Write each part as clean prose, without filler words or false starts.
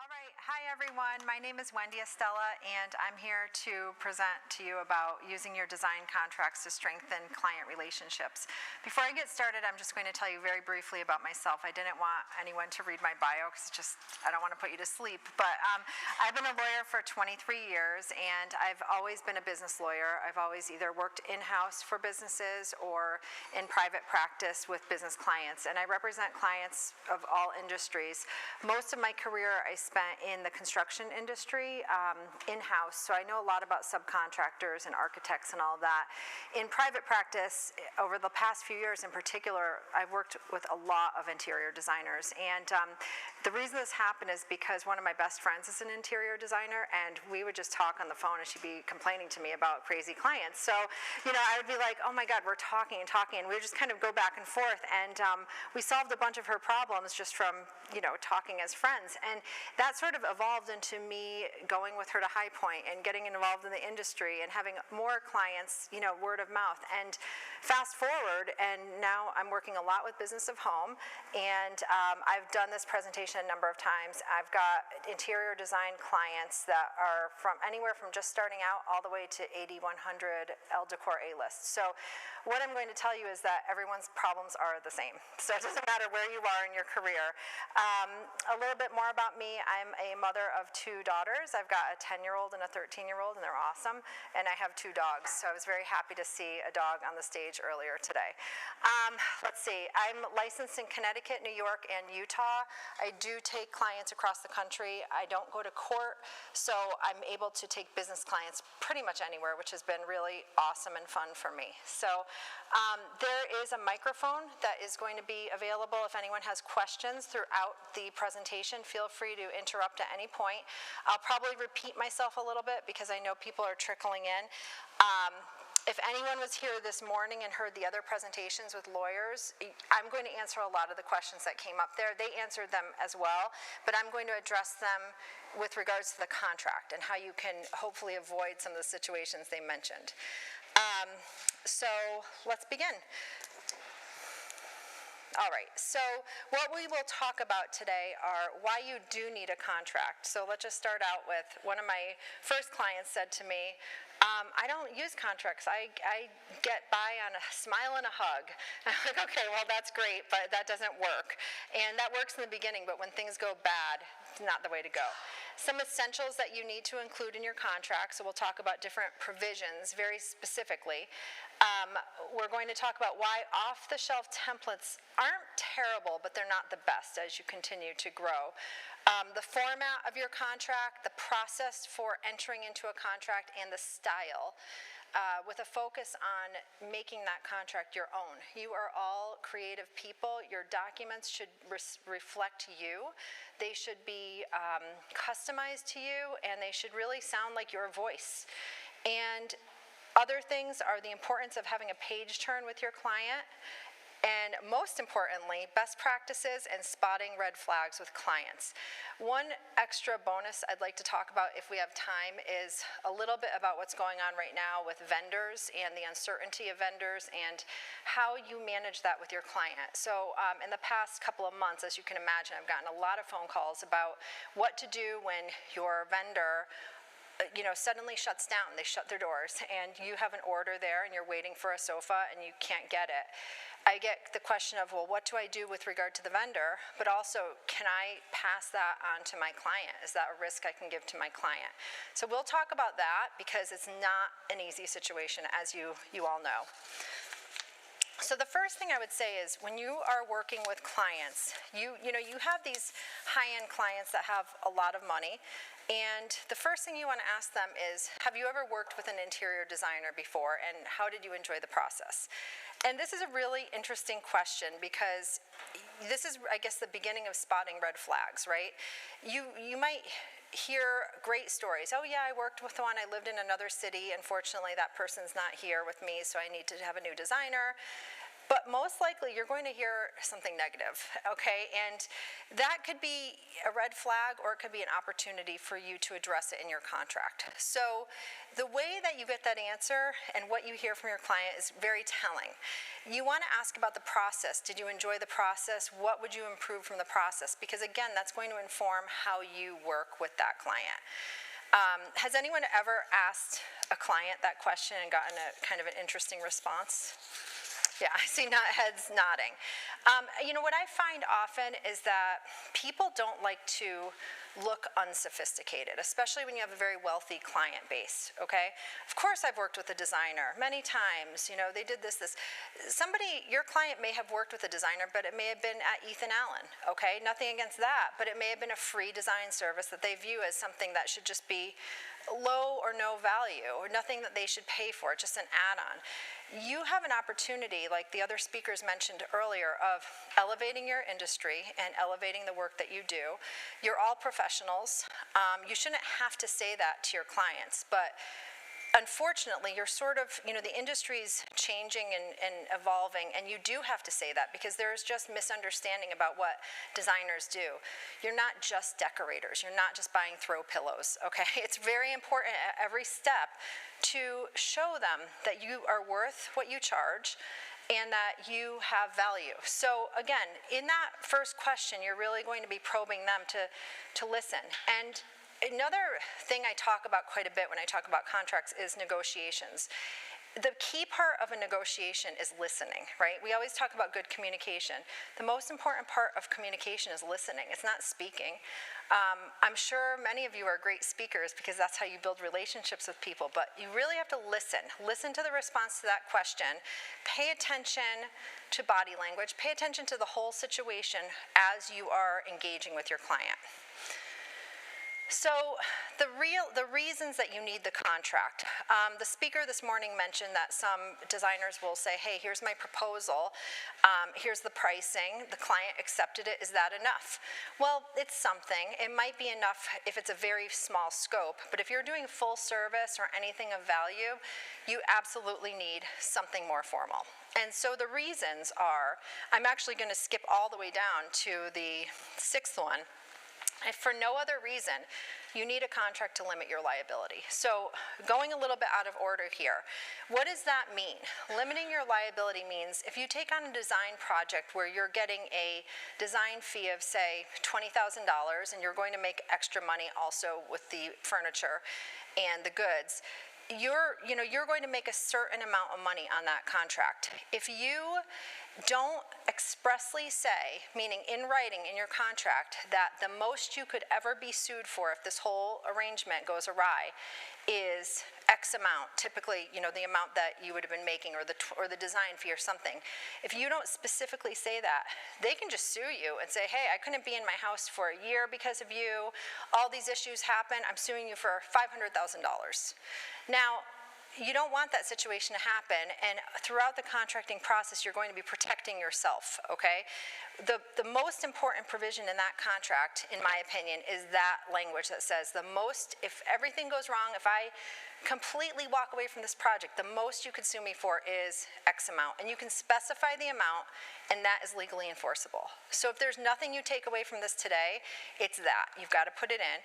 All right, hi everyone. My name is Wendy Estella, and I'm here to present to you about using your design contracts to strengthen client relationships. Before I get started, I'm just going to tell you very briefly about myself. I didn't want anyone to read my bio because I don't want to put you to sleep, but I've been a lawyer for 23 years, and I've always been a business lawyer. I've always either worked in-house for businesses or in private practice with business clients, and I represent clients of all industries. Most of my career I spent in the construction industry in-house, so I know a lot about subcontractors and architects and all of that. In private practice, over the past few years in particular, I've worked with a lot of interior designers, and the reason this happened is because one of my best friends is an interior designer, and we would just talk on the phone and she'd be complaining to me about crazy clients. So, I would be like, oh my God, we're talking and talking, and we would just kind of go back and forth, and we solved a bunch of her problems just from, talking as friends. And that sort of evolved into me going with her to High Point and getting involved in the industry and having more clients, word of mouth. And fast forward, and now I'm working a lot with Business of Home, and I've done this presentation a number of times. I've got interior design clients that are from anywhere from just starting out all the way to 8100 Elle Decor A-list. So what I'm going to tell you is that everyone's problems are the same. So it doesn't matter where you are in your career. A little bit more about me. I'm a mother of two daughters. I've got a 10-year-old and a 13-year-old, and they're awesome. And I have two dogs, so I was very happy to see a dog on the stage earlier today. Let's see. I'm licensed in Connecticut, New York, and Utah. I do take clients across the country. I don't go to court, so I'm able to take business clients pretty much anywhere, which has been really awesome and fun for me. So there is a microphone that is going to be available if anyone has questions throughout the presentation. Feel free to interrupt at any point. I'll probably repeat myself a little bit because I know people are trickling in. If anyone was here this morning and heard the other presentations with lawyers, I'm going to answer a lot of the questions that came up there. They answered them as well, but I'm going to address them with regards to the contract and how you can hopefully avoid some of the situations they mentioned. So let's begin. All right, so what we will talk about today are why you do need a contract. So let's just start out with one of my first clients said to me, I don't use contracts. I get by on a smile and a hug. I'm like, okay, well, that's great, but that doesn't work. And that works in the beginning, but when things go bad, it's not the way to go. Some essentials that you need to include in your contract, so we'll talk about different provisions very specifically. We're going to talk about why off-the-shelf templates aren't terrible, but they're not the best as you continue to grow. The format of your contract, the process for entering into a contract, and the style, with a focus on making that contract your own. You are all creative people. Your documents should reflect you. They should be customized to you, and they should really sound like your voice. And other things are the importance of having a page turn with your client, and most importantly, best practices and spotting red flags with clients. One extra bonus I'd like to talk about if we have time is a little bit about what's going on right now with vendors and the uncertainty of vendors and how you manage that with your client. So in the past couple of months, as you can imagine, I've gotten a lot of phone calls about what to do when your vendor suddenly shuts down. They shut their doors, and you have an order there, and you're waiting for a sofa, and you can't get it. I get the question of, well, what do I do with regard to the vendor? But also, can I pass that on to my client? Is that a risk I can give to my client? So we'll talk about that because it's not an easy situation, as you all know. So the first thing I would say is when you are working with clients, you have these high-end clients that have a lot of money, and the first thing you want to ask them is, have you ever worked with an interior designer before, and how did you enjoy the process? And this is a really interesting question because this is, I guess, the beginning of spotting red flags, right? You might hear great stories. Oh yeah, I worked with one, I lived in another city, unfortunately that person's not here with me, so I need to have a new designer. but most likely you're going to hear something negative, okay? And that could be a red flag, or it could be an opportunity for you to address it in your contract. So the way that you get that answer and what you hear from your client is very telling. You want to ask about the process. Did you enjoy the process? What would you improve from the process? Because again, that's going to inform how you work with that client. Has anyone ever asked a client that question and gotten a kind of an interesting response? Yeah, I see heads nodding. You know, what I find often is that people don't like to look unsophisticated, especially when you have a very wealthy client base, okay? Of course I've worked with a designer many times, you know, they did this. Somebody, your client may have worked with a designer, but it may have been at Ethan Allen, okay? Nothing against that, but it may have been a free design service that they view as something that should just be low or no value, or nothing that they should pay for, just an add-on. You have an opportunity, like the other speakers mentioned earlier, of elevating your industry and elevating the work that you do. You're all professionals. You shouldn't have to say that to your clients, but unfortunately, you're sort of, you know, the industry's changing and evolving, and you do have to say that because there's just misunderstanding about what designers do. You're not just decorators. You're not just buying throw pillows, okay? It's very important at every step to show them that you are worth what you charge and that you have value. So again, in that first question, you're really going to be probing them to listen. And another thing I talk about quite a bit when I talk about contracts is negotiations. The key part of a negotiation is listening, right? We always talk about good communication. The most important part of communication is listening. It's not speaking. I'm sure many of you are great speakers because that's how you build relationships with people, but you really have to listen. Listen to the response to that question. Pay attention to body language. Pay attention to the whole situation as you are engaging with your client. So the reasons that you need the contract. The speaker this morning mentioned that some designers will say, hey, here's my proposal, here's the pricing, the client accepted it, is that enough? Well, it's something. It might be enough if it's a very small scope, but if you're doing full service or anything of value, you absolutely need something more formal. And so the reasons are, I'm actually going to skip all the way down to the sixth one. If for no other reason, you need a contract to limit your liability. So going a little bit out of order here, what does that mean? Limiting your liability means if you take on a design project where you're getting a design fee of, say, $20,000, and you're going to make extra money also with the furniture and the goods, you're going to make a certain amount of money on that contract. If you don't expressly say, meaning in writing in your contract, that the most you could ever be sued for if this whole arrangement goes awry is X amount, typically, you know, the amount that you would have been making, or the design fee or something. If you don't specifically say that, they can just sue you and say, hey, I couldn't be in my house for a year because of you. All these issues happen. I'm suing you for $500,000. Now, you don't want that situation to happen, and throughout the contracting process, you're going to be protecting yourself, okay? The most important provision in that contract, in my opinion, is that language that says if everything goes wrong, if I completely walk away from this project, the most you could sue me for is X amount. And you can specify the amount, and that is legally enforceable. So if there's nothing you take away from this today, it's that. You've got to put it in.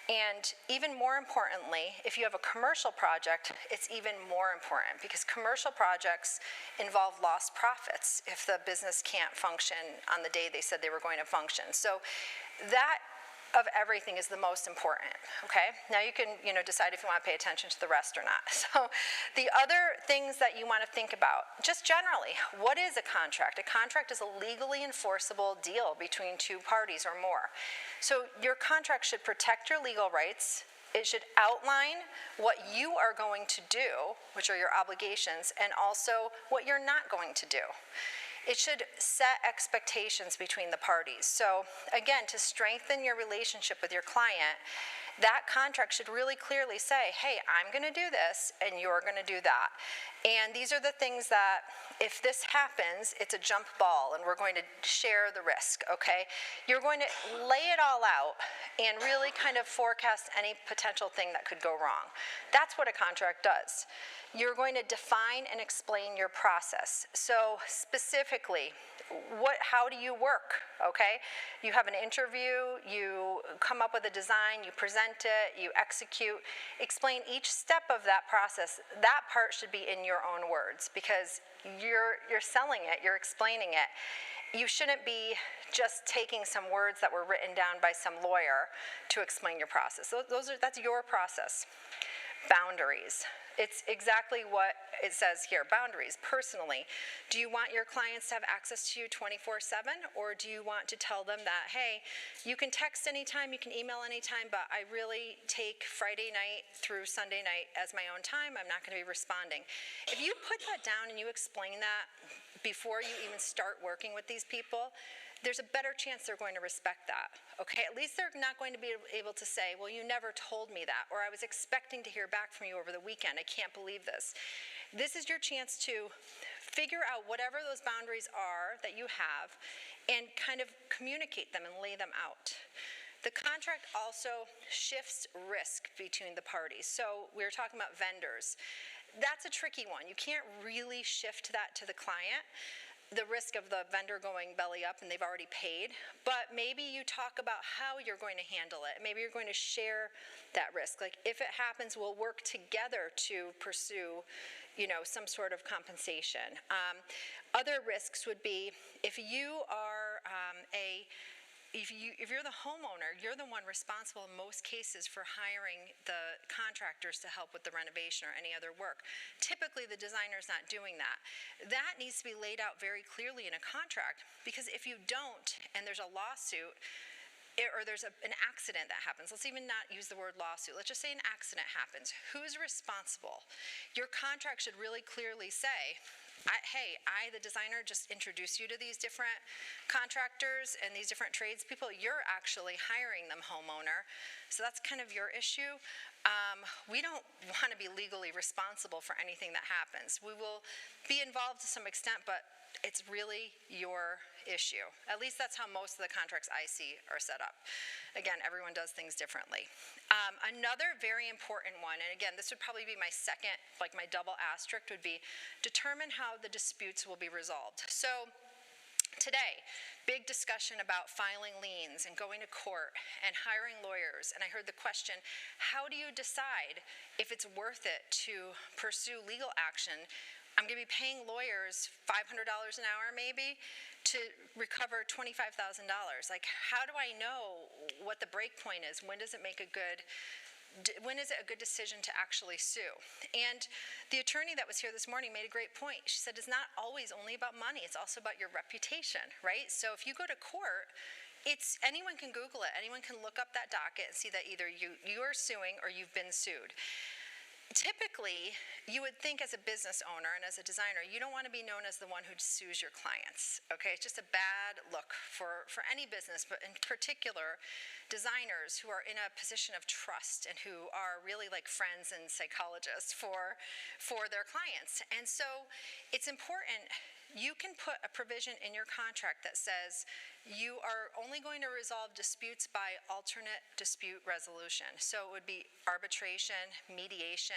And even more importantly, if you have a commercial project, it's even more important because commercial projects involve lost profits if the business can't function on the day they said they were going to function. So that of everything is the most important, okay? Now you can, decide if you want to pay attention to the rest or not. So the other things that you want to think about, just generally, what is a contract? A contract is a legally enforceable deal between two parties or more. So your contract should protect your legal rights. It should outline what you are going to do, which are your obligations, and also what you're not going to do. It should set expectations between the parties. So again, to strengthen your relationship with your client, that contract should really clearly say, hey, I'm going to do this and you're going to do that. And these are the things that, if this happens, it's a jump ball, and we're going to share the risk, okay? You're going to lay it all out and really kind of forecast any potential thing that could go wrong. That's what a contract does. You're going to define and explain your process. So specifically, how do you work, okay? You have an interview, you come up with a design, you present it, you execute. Explain each step of that process. That part should be in your own words, because you're selling it, you're explaining it. You shouldn't be just taking some words that were written down by some lawyer to explain your process. That's your process. Boundaries. It's exactly what it says here, boundaries. Personally, do you want your clients to have access to you 24/7, or do you want to tell them that, hey, you can text anytime, you can email anytime, but I really take Friday night through Sunday night as my own time, I'm not going to be responding. If you put that down and you explain that before you even start working with these people, there's a better chance they're going to respect that, okay? At least they're not going to be able to say, well, you never told me that, or I was expecting to hear back from you over the weekend. I can't believe this. This is your chance to figure out whatever those boundaries are that you have and kind of communicate them and lay them out. The contract also shifts risk between the parties. So we were talking about vendors. That's a tricky one. You can't really shift that to the client, the risk of the vendor going belly up and they've already paid, but maybe you talk about how you're going to handle it. Maybe you're going to share that risk. Like, if it happens, we'll work together to pursue, some sort of compensation. Other risks would be if you are if you're the homeowner, you're the one responsible in most cases for hiring the contractors to help with the renovation or any other work. Typically, the designer's not doing that. That needs to be laid out very clearly in a contract, because if you don't and there's a lawsuit, or there's an accident that happens, let's even not use the word lawsuit, let's just say an accident happens, who's responsible? Your contract should really clearly say, hey, I, the designer, just introduced you to these different contractors and these different tradespeople. You're actually hiring them, homeowner. So that's kind of your issue. We don't want to be legally responsible for anything that happens. We will be involved to some extent, but it's really your issue. At least that's how most of the contracts I see are set up. Again, everyone does things differently. Another very important one, and again, this would probably be my second, like my double asterisk, would be determine how the disputes will be resolved. So today, big discussion about filing liens and going to court and hiring lawyers. And I heard the question, how do you decide if it's worth it to pursue legal action? I'm going to be paying lawyers $500 an hour maybe to recover $25,000. Like, how do I know what the break point is? When is it when is it a good decision to actually sue? And the attorney that was here this morning made a great point. She said it's not always only about money, it's also about your reputation, right? So if you go to court, anyone can Google it, anyone can look up that docket and see that either you are suing or you've been sued. Typically, you would think as a business owner and as a designer, you don't want to be known as the one who sues your clients, okay? It's just a bad look for any business, but in particular, designers who are in a position of trust and who are really like friends and psychologists for their clients. And so it's important. You can put a provision in your contract that says you are only going to resolve disputes by alternate dispute resolution. So it would be arbitration, mediation,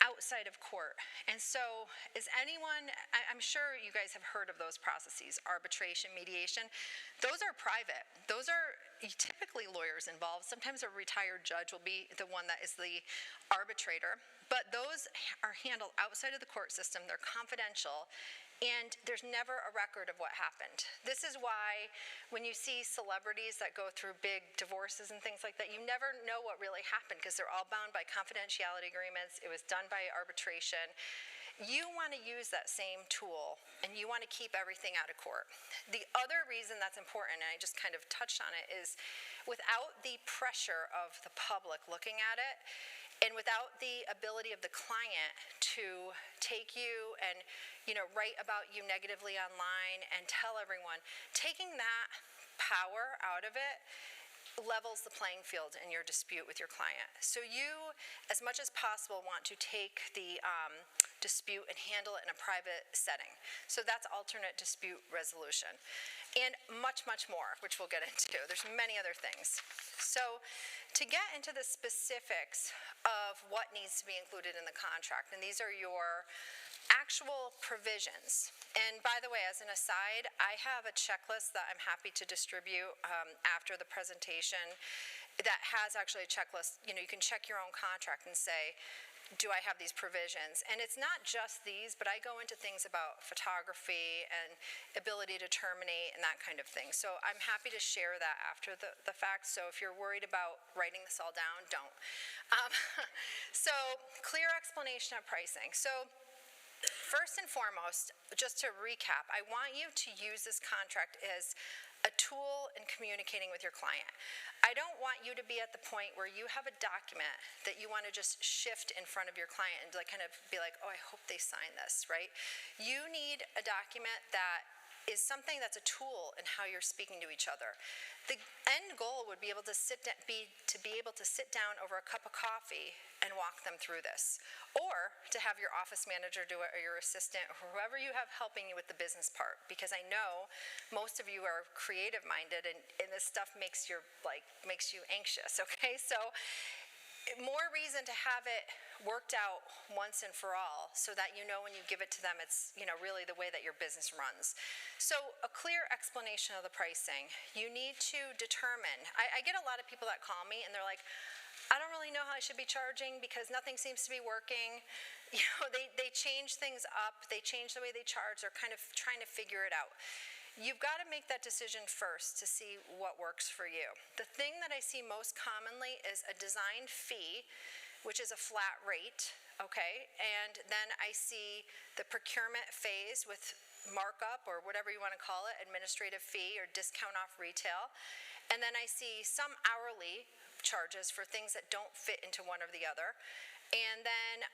outside of court. And so I'm sure you guys have heard of those processes, arbitration, mediation. Those are private. Those are typically lawyers involved. Sometimes a retired judge will be the one that is the arbitrator. But those are handled outside of the court system. They're confidential. And there's never a record of what happened. This is why when you see celebrities that go through big divorces and things like that, you never know what really happened because they're all bound by confidentiality agreements. It was done by arbitration. You want to use that same tool, and you want to keep everything out of court. The other reason that's important, and I just kind of touched on it, is without the pressure of the public looking at it, and without the ability of the client to take you and write about you negatively online and tell everyone, taking that power out of it levels the playing field in your dispute with your client. So you, as much as possible, want to take the dispute and handle it in a private setting. So that's alternate dispute resolution. And much, much more, which we'll get into. There's many other things. So to get into the specifics of what needs to be included in the contract, and these are your actual provisions. And by the way, as an aside, I have a checklist that I'm happy to distribute after the presentation that has actually a checklist. You know, you can check your own contract and say, do I have these provisions? And it's not just these, but I go into things about photography and ability to terminate and that kind of thing. So I'm happy to share that after the fact. So if you're worried about writing this all down, don't. So clear explanation of pricing. So first and foremost, just to recap, I want you to use this contract as a tool in communicating with your client. I don't want you to be at the point where you have a document that you want to just shift in front of your client and like kind of be like, oh, I hope they sign this, right? You need a document that is something that's a tool in how you're speaking to each other. The end goal would be able to be able to sit down over a cup of coffee and walk them through this, or to have your office manager do it, or your assistant, or whoever you have helping you with the business part. Because I know most of you are creative minded, and this stuff makes you anxious. Okay, so more reason to have it worked out once and for all, so that you know when you give it to them, it's really the way that your business runs. So a clear explanation of the pricing. You need to determine. I get a lot of people that call me and they're like, I don't really know how I should be charging because nothing seems to be working. They change things up. They change the way they charge. They're kind of trying to figure it out. You've got to make that decision first to see what works for you. The thing that I see most commonly is a design fee, which is a flat rate, okay? And then I see the procurement phase with markup, or whatever you want to call it, administrative fee or discount off retail. And then I see some hourly charges for things that don't fit into one or the other. And then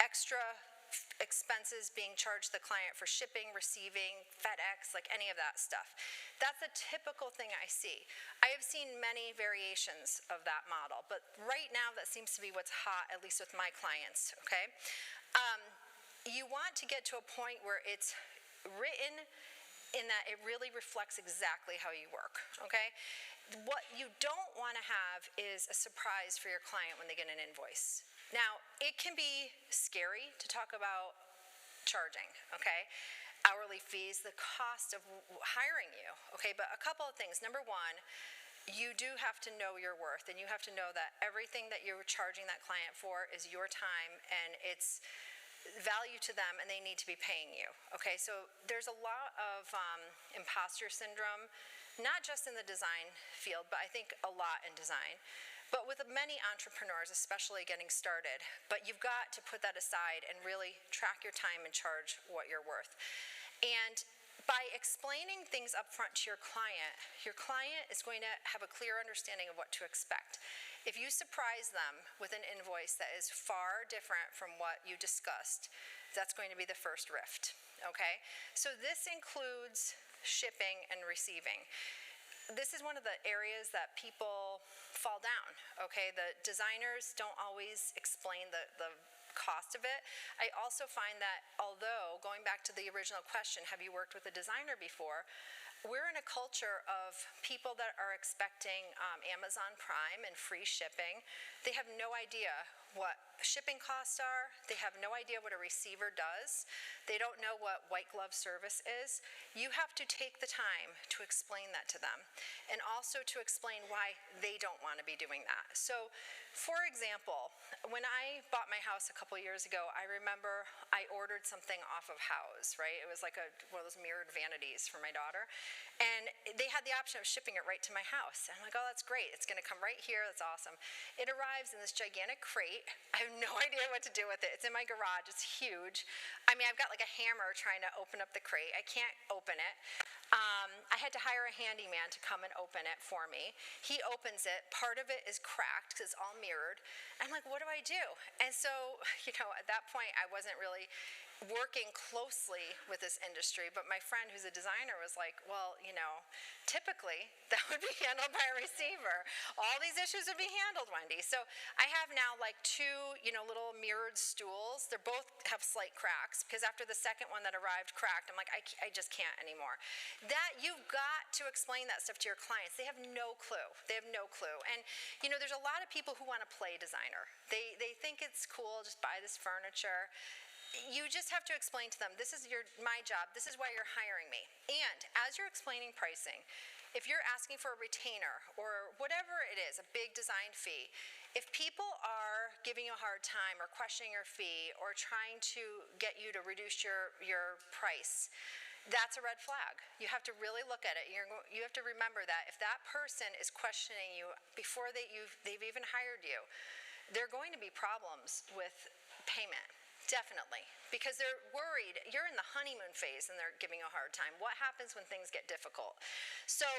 extra expenses being charged the client for shipping, receiving, FedEx, like any of that stuff. That's a typical thing I see. I have seen many variations of that model, but right now that seems to be what's hot, at least with my clients, okay? You want to get to a point where it's written in that it really reflects exactly how you work, okay? What you don't want to have is a surprise for your client when they get an invoice. Now, it can be scary to talk about charging, okay? Hourly fees, the cost of hiring you, okay? But a couple of things. Number one, you do have to know your worth, and you have to know that everything that you're charging that client for is your time, and it's value to them, and they need to be paying you, okay? So there's a lot of imposter syndrome, not just in the design field, but I think a lot in design. But with many entrepreneurs, especially getting started, but you've got to put that aside and really track your time and charge what you're worth. And by explaining things up front to your client is going to have a clear understanding of what to expect. If you surprise them with an invoice that is far different from what you discussed, that's going to be the first rift, okay? So this includes shipping and receiving. This is one of the areas that people fall down, okay? The designers don't always explain the cost of it. I also find that, although, going back to the original question, have you worked with a designer before? We're in a culture of people that are expecting Amazon Prime and free shipping. They have no idea what shipping costs are. They have no idea what a receiver does. They don't know what white glove service is. You have to take the time to explain that to them, and also to explain why they don't want to be doing that. So, for example, when I bought my house a couple years ago, I remember I ordered something off of Houzz, right? It was like one of those mirrored vanities for my daughter. And they had the option of shipping it right to my house. And I'm like, oh, that's great. It's going to come right here. That's awesome. It arrives in this gigantic crate. I have no idea what to do with it. It's in my garage. It's huge. I mean, I've got like a hammer trying to open up the crate. I can't open it. I had to hire a handyman to come and open it for me. He opens it. Part of it is cracked because it's all mirrored. I'm like, what do I do? And so, at that point, I wasn't really working closely with this industry, but my friend who's a designer was like, well, you know, typically that would be handled by a receiver. All these issues would be handled, Wendy. So I have now like two, you know, little mirrored stools. They both have slight cracks because after the second one that arrived cracked, I'm like, I just can't anymore. That you've got to explain that stuff to your clients. They have no clue. They have no clue. And, you know, there's a lot of people who want to play designer. They think it's cool, just buy this furniture. You just have to explain to them, this is my job, this is why you're hiring me. And as you're explaining pricing, if you're asking for a retainer or whatever it is, a big design fee, if people are giving you a hard time or questioning your fee or trying to get you to reduce your price, that's a red flag. You have to really look at it. You have to remember that if that person is questioning you before they've even hired you, there are going to be problems with payment. Definitely, because they're worried. You're in the honeymoon phase and they're giving you a hard time. What happens when things get difficult? So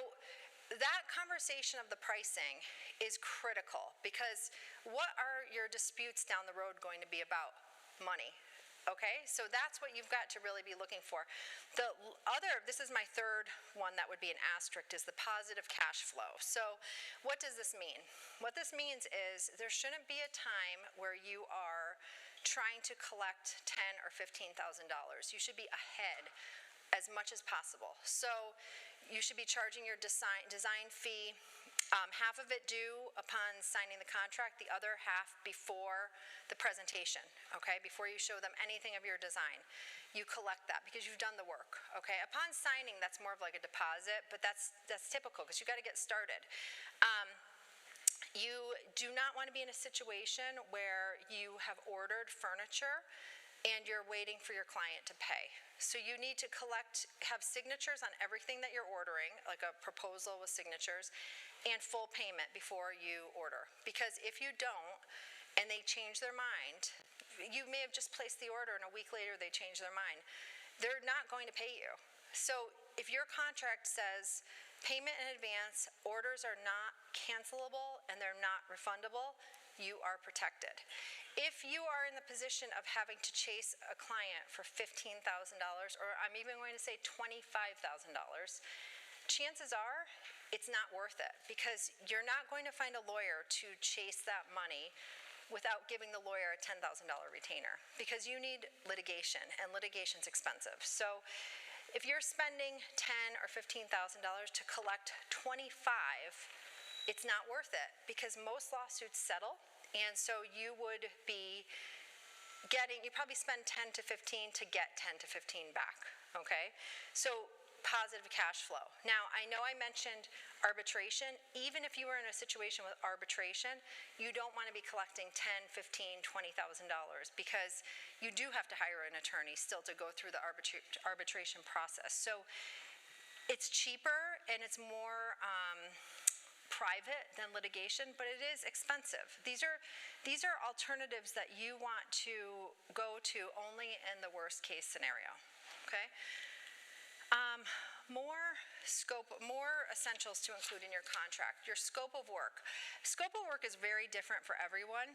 that conversation of the pricing is critical because what are your disputes down the road going to be about? Money. Okay, so that's what you've got to really be looking for. This is my third one that would be an asterisk, is the positive cash flow. So what does this mean? What this means is there shouldn't be a time where you are trying to collect $10,000 or $15,000. You should be ahead as much as possible. So you should be charging your design fee, half of it due upon signing the contract, the other half before the presentation, okay? Before you show them anything of your design. You collect that because you've done the work, okay? Upon signing, that's more of like a deposit, but that's typical because you've got to get started. You do not want to be in a situation where you have ordered furniture and you're waiting for your client to pay. So you need to have signatures on everything that you're ordering, like a proposal with signatures, and full payment before you order. Because if you don't, and they change their mind, you may have just placed the order and a week later they change their mind. They're not going to pay you. So if your contract says payment in advance, orders are not cancelable, and they're not refundable, you are protected. If you are in the position of having to chase a client for $15,000, or I'm even going to say $25,000, chances are it's not worth it because you're not going to find a lawyer to chase that money without giving the lawyer a $10,000 retainer because you need litigation, and litigation's expensive. So if you're spending $10,000 or $15,000 to collect $25,000, it's not worth it because most lawsuits settle, and so you would be you probably spend 10 to 15 to get 10 to 15 back, okay? So positive cash flow. Now, I know I mentioned arbitration. Even if you were in a situation with arbitration, you don't want to be collecting $10,000, $15,000, $20,000 because you do have to hire an attorney still to go through the arbitration process. So it's cheaper and it's more private than litigation, but it is expensive. These are alternatives that you want to go to only in the worst case scenario, okay? More essentials to include in your contract. Your scope of work. Scope of work is very different for everyone,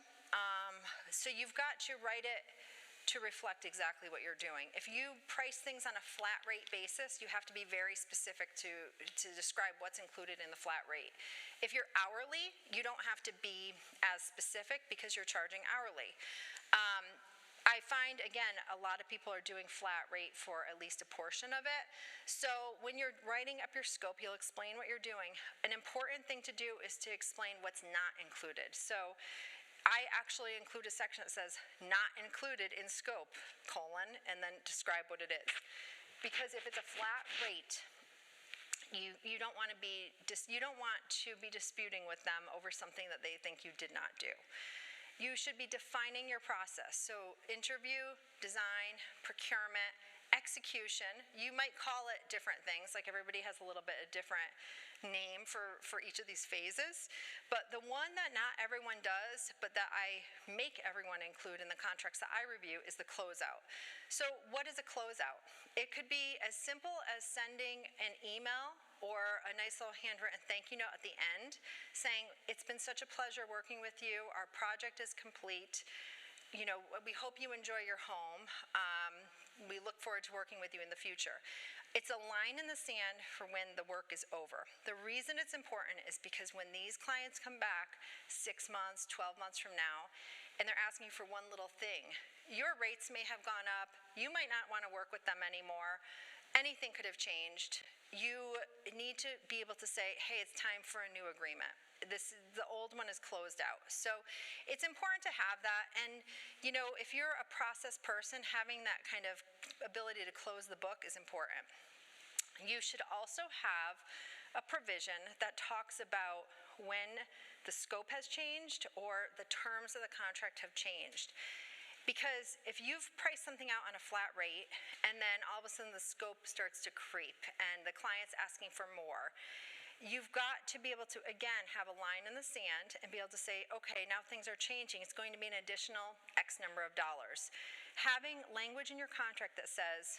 so you've got to write it to reflect exactly what you're doing. If you price things on a flat rate basis, you have to be very specific to describe what's included in the flat rate. If you're hourly, you don't have to be as specific because you're charging hourly. I find, again, a lot of people are doing flat rate for at least a portion of it. So when you're writing up your scope, you'll explain what you're doing. An important thing to do is to explain what's not included. So I actually include a section that says not included in scope, and then describe what it is. Because if it's a flat rate, you don't want to be disputing with them over something that they think you did not do. You should be defining your process. So interview, design, procurement, execution. You might call it different things, like everybody has a little bit of different name for each of these phases. But the one that not everyone does, but that I make everyone include in the contracts that I review is the closeout. So what is a closeout? It could be as simple as sending an email or a nice little handwritten thank you note at the end saying, it's been such a pleasure working with you. Our project is complete. we hope you enjoy your home. We look forward to working with you in the future. It's a line in the sand for when the work is over. The reason it's important is because when these clients come back 6 months, 12 months from now, and they're asking you for one little thing, your rates may have gone up. You might not want to work with them anymore. Anything could have changed. You need to be able to say, hey, it's time for a new agreement. The old one is closed out. So it's important to have that. And, if you're a process person, having that kind of ability to close the book is important. You should also have a provision that talks about when the scope has changed or the terms of the contract have changed. Because if you've priced something out on a flat rate and then all of a sudden the scope starts to creep and the client's asking for more, you've got to be able to, again, have a line in the sand and be able to say, okay, now things are changing. It's going to be an additional X number of dollars. Having language in your contract that says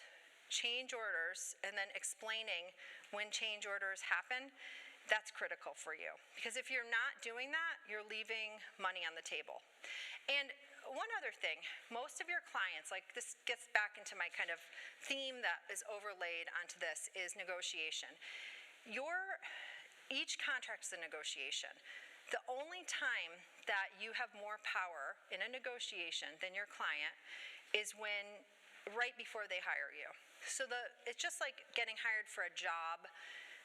change orders and then explaining when change orders happen, that's critical for you. Because if you're not doing that, you're leaving money on the table. And one other thing, most of your clients, like this gets back into my kind of theme that is overlaid onto this, is negotiation. Each contract is a negotiation. The only time that you have more power in a negotiation than your client is right before they hire you. So it's just like getting hired for a job,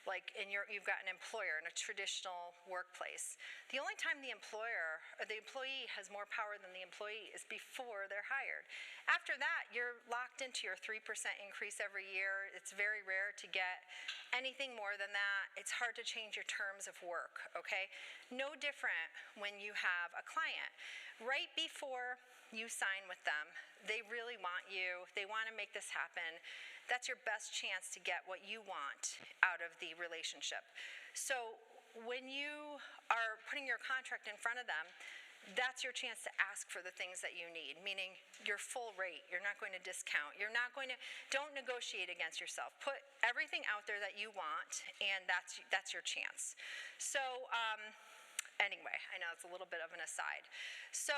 like you've got an employer in a traditional workplace. The only time the employee has more power than the employee is before they're hired. After that, you're locked into your 3% increase every year. It's very rare to get anything more than that. It's hard to change your terms of work, okay? No different when you have a client. Right before you sign with them, they really want you. They want to make this happen. That's your best chance to get what you want out of the relationship. So when you are putting your contract in front of them, that's your chance to ask for the things that you need, meaning your full rate. You're not going to discount. Don't negotiate against yourself. Put everything out there that you want, and that's your chance. So anyway, I know it's a little bit of an aside. So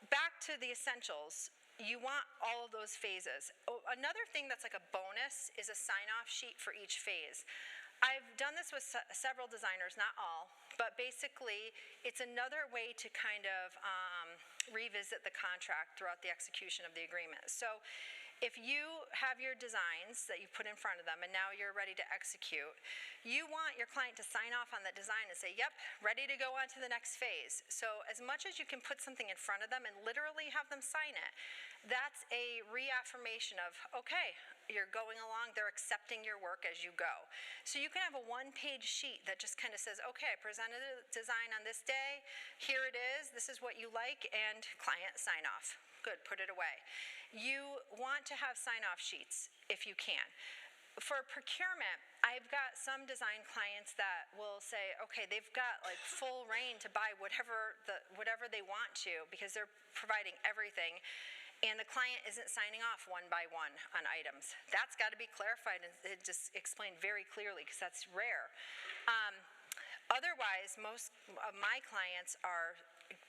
back to the essentials. You want all of those phases. Another thing that's like a bonus is a sign-off sheet for each phase. I've done this with several designers, not all, but basically it's another way to kind of revisit the contract throughout the execution of the agreement. So if you have your designs that you've put in front of them and now you're ready to execute, you want your client to sign off on that design and say, yep, ready to go on to the next phase. So as much as you can put something in front of them and literally have them sign it, that's a reaffirmation of, okay, you're going along, they're accepting your work as you go. So you can have a one-page sheet that just kind of says, okay, I presented a design on this day, here it is, this is what you like, and client sign off. Good, put it away. You want to have sign-off sheets if you can. For procurement, I've got some design clients that will say, okay, they've got like full reign to buy whatever they want to because they're providing everything, and the client isn't signing off one by one on items. That's got to be clarified and just explained very clearly because that's rare. Otherwise, most of my clients are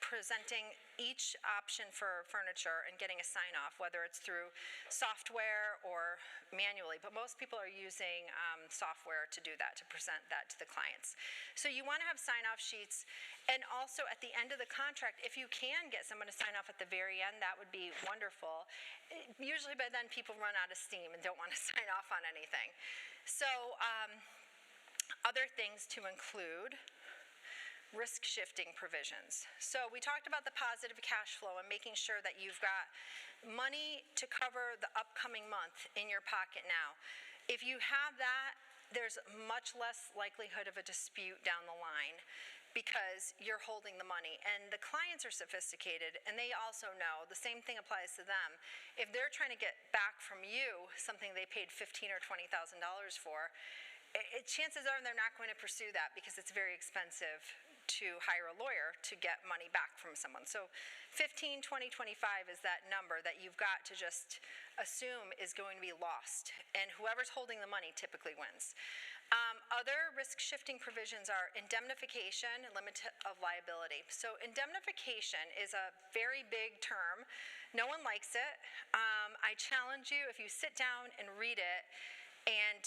presenting each option for furniture and getting a sign-off, whether it's through software or manually. But most people are using software to do that, to present that to the clients. So you want to have sign-off sheets. And also at the end of the contract, if you can get someone to sign off at the very end, that would be wonderful. Usually by then people run out of steam and don't want to sign off on anything. So other things to include: risk shifting provisions. So we talked about the positive cash flow and making sure that you've got money to cover the upcoming month in your pocket now. If you have that, there's much less likelihood of a dispute down the line because you're holding the money. And the clients are sophisticated, and they also know the same thing applies to them. If they're trying to get back from you something they paid $15,000 or $20,000 for, chances are they're not going to pursue that because it's very expensive to hire a lawyer to get money back from someone. So 15, 20, 25 is that number that you've got to just assume is going to be lost. And whoever's holding the money typically wins. Other risk-shifting provisions are indemnification and limit of liability. So indemnification is a very big term No one likes it. I challenge you, if you sit down and read it and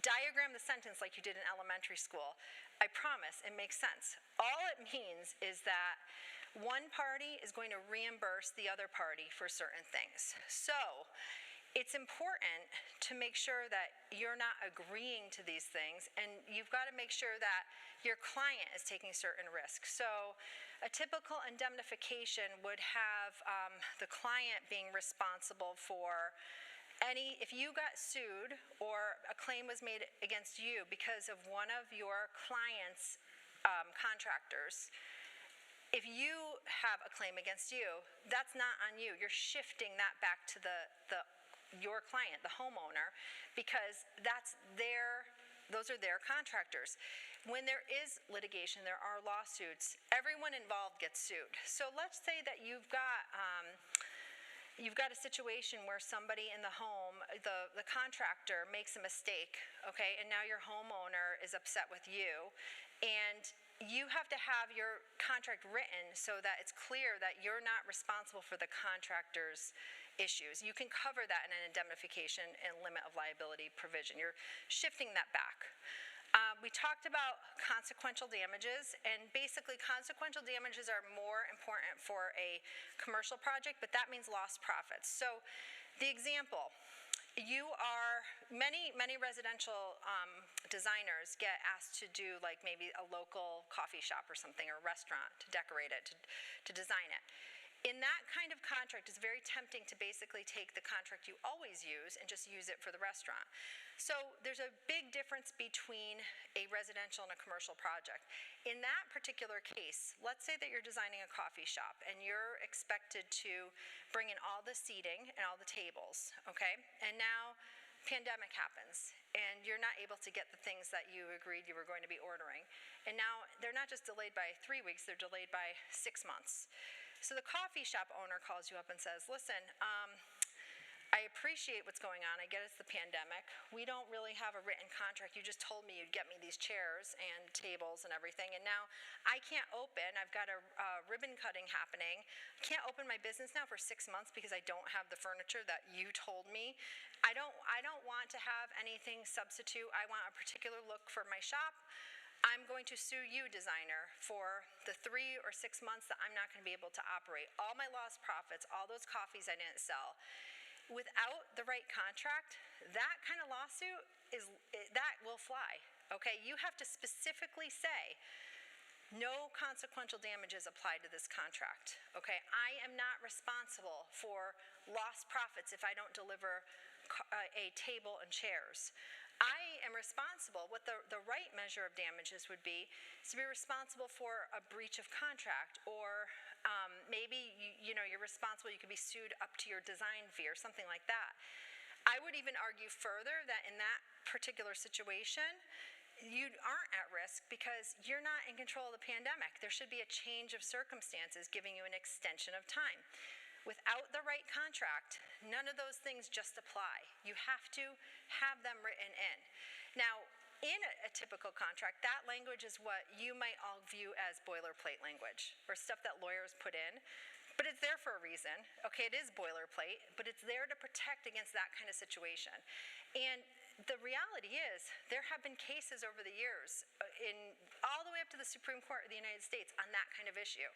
diagram the sentence like you did in elementary school, I promise it makes sense. All it means is that one party is going to reimburse the other party for certain things. So it's important to make sure that you're not agreeing to these things, and you've got to make sure that your client is taking certain risks. So a typical indemnification would have the client being responsible for if you got sued or a claim was made against you because of one of your client's contractors. If you have a claim against you, that's not on you. You're shifting that back to your client, the homeowner, because those are their contractors. When there is litigation, there are lawsuits, everyone involved gets sued. So let's say that you've got a situation where somebody in the home, the contractor makes a mistake, okay, and now your homeowner is upset with you, and you have to have your contract written so that it's clear that you're not responsible for the contractor's issues. You can cover that in an indemnification and limit of liability provision. You're shifting that back. We talked about consequential damages, and basically consequential damages are more important for a commercial project, but that means lost profits. So the example, many residential designers get asked to do like maybe a local coffee shop or something, or a restaurant, to decorate it, to design it. In that kind of contract, it's very tempting to basically take the contract you always use and just use it for the restaurant. So there's a big difference between a residential and a commercial project. In that particular case, let's say that you're designing a coffee shop and you're expected to bring in all the seating and all the tables, okay? And now pandemic happens and you're not able to get the things that you agreed you were going to be ordering. And now they're not just delayed by 3 weeks, they're delayed by 6 months. So the coffee shop owner calls you up and says, listen, I appreciate what's going on. I get it's the pandemic. We don't really have a written contract. You just told me you'd get me these chairs and tables and everything, and now I can't open. I've got a ribbon cutting happening. I can't open my business now for 6 months because I don't have the furniture that you told me. I don't want to have anything substitute. I want a particular look for my shop. I'm going to sue you, designer, for the 3 or 6 months that I'm not going to be able to operate. All my lost profits, all those coffees I didn't sell. Without the right contract, that kind of lawsuit that will fly. Okay, you have to specifically say, no consequential damages applied to this contract. Okay, I am not responsible for lost profits if I don't deliver a table and chairs. I am responsible. What the right measure of damages would be is to be responsible for a breach of contract, or maybe you're responsible. You could be sued up to your design fee or something like that. I would even argue further that in that particular situation, you aren't at risk because you're not in control of the pandemic. There should be a change of circumstances giving you an extension of time. Without the right contract, none of those things just apply. You have to have them written in. Now, in a typical contract, that language is what you might all view as boilerplate language, or stuff that lawyers put in. But it's there for a reason. Okay, it is boilerplate, but it's there to protect against that kind of situation. And the reality is, there have been cases over the years, all the way up to the Supreme Court of the United States, on that kind of issue.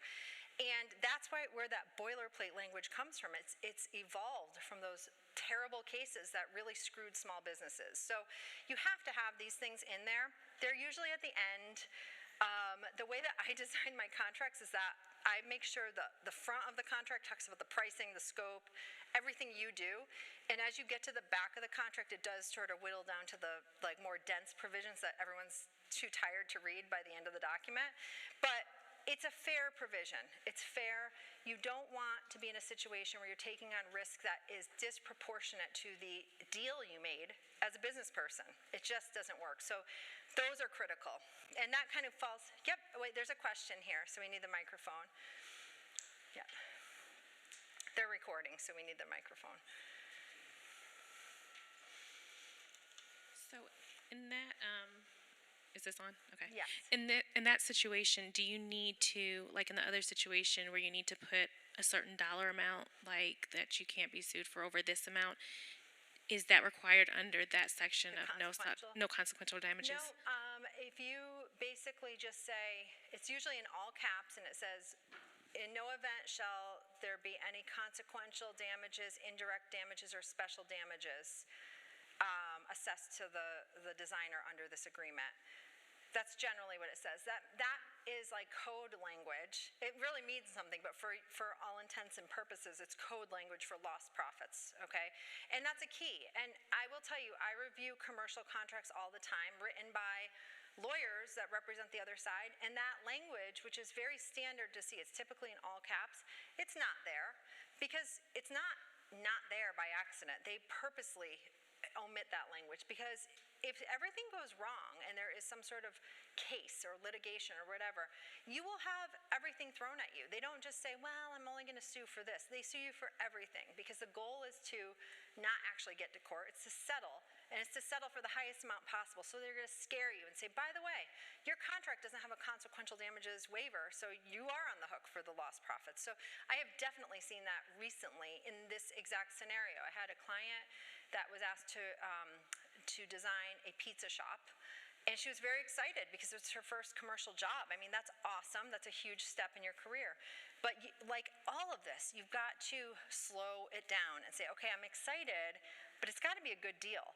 And that's where that boilerplate language comes from. It's evolved from those terrible cases that really screwed small businesses. So you have to have these things in there. They're usually at the end. The way that I design my contracts is that I make sure the front of the contract talks about the pricing, the scope, everything you do. And as you get to the back of the contract, it does sort of whittle down to the more dense provisions that everyone's too tired to read by the end of the document. But it's a fair provision. It's fair. You don't want to be in a situation where you're taking on risk that is disproportionate to the deal you made as a business person. It just doesn't work. So those are critical. And that kind of falls, yep, wait, there's a question here, so we need the microphone. Yeah. They're recording, so we need the microphone. So in that, is this on? Okay. Yes. In that situation, do you need to, like in the other situation where you need to put a certain dollar amount, like that you can't be sued for over this amount. Is that required under that section The of consequential? no consequential damages? No, if you basically just say, it's usually in all caps and it says, in no event shall there be any consequential damages, indirect damages, or special damages assessed to the designer under this agreement. That's generally what it says. That is like code language. It really means something, but for all intents and purposes, it's code language for lost profits, okay? And that's a key. And I will tell you, I review commercial contracts all the time, written by lawyers that represent the other side, and that language, which is very standard to see, it's typically in all caps, it's not there because it's not there by accident. They purposely omit that language because if everything goes wrong and there is some sort of case or litigation or whatever, you will have everything thrown at you. They don't just say, well, I'm only going to sue for this. They sue you for everything because the goal is to not actually get to court. It's to settle, and it's to settle for the highest amount possible. So they're going to scare you and say, by the way, your contract doesn't have a consequential damages waiver, so you are on the hook for the lost profits. So I have definitely seen that recently in this exact scenario. I had a client that was asked to design a pizza shop. And she was very excited because it's her first commercial job. I mean, that's awesome. That's a huge step in your career. But like all of this, you've got to slow it down and say, okay, I'm excited, but it's got to be a good deal.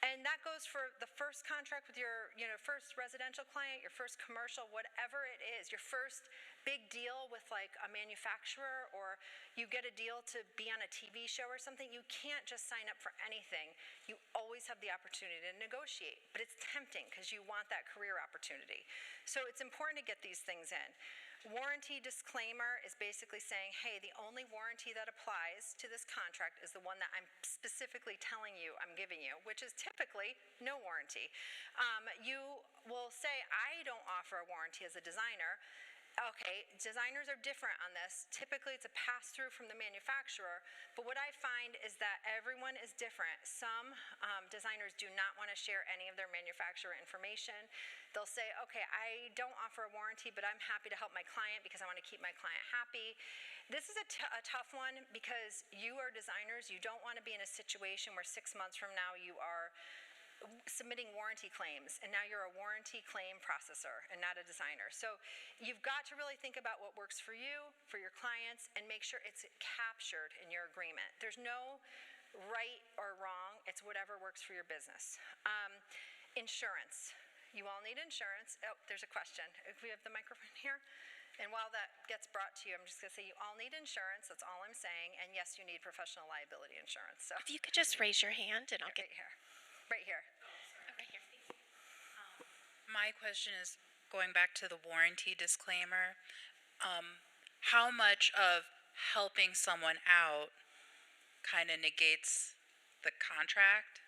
And that goes for the first contract with your first residential client, your first commercial, whatever it is, your first big deal with like a manufacturer, or you get a deal to be on a TV show or something. You can't just sign up for anything. You always have the opportunity to negotiate, but it's tempting because you want that career opportunity. So it's important to get these things in. Warranty disclaimer is basically saying, hey, the only warranty that applies to this contract is the one that I'm specifically telling you I'm giving you, which is typically no warranty. You will say, I don't offer a warranty as a designer. Okay, designers are different on this. Typically, it's a pass-through from the manufacturer, but what I find is that everyone is different. Some designers do not want to share any of their manufacturer information. They'll say, okay, I don't offer a warranty, but I'm happy to help my client because I want to keep my client happy. This is a tough one because you are designers. You don't want to be in a situation where 6 months from now you are submitting warranty claims, and now you're a warranty claim processor and not a designer. So you've got to really think about what works for you, for your clients, and make sure it's captured in your agreement. There's no right or wrong. It's whatever works for your business. Insurance. You all need insurance. Oh, there's a question. If we have the microphone here. And while that gets brought to you, I'm just going to say you all need insurance. That's all I'm saying. And yes, you need professional liability insurance. So If you could just raise your hand and I'll get right here. Right here. right here. My question is going back to the warranty disclaimer. How much of helping someone out kind of negates the contract?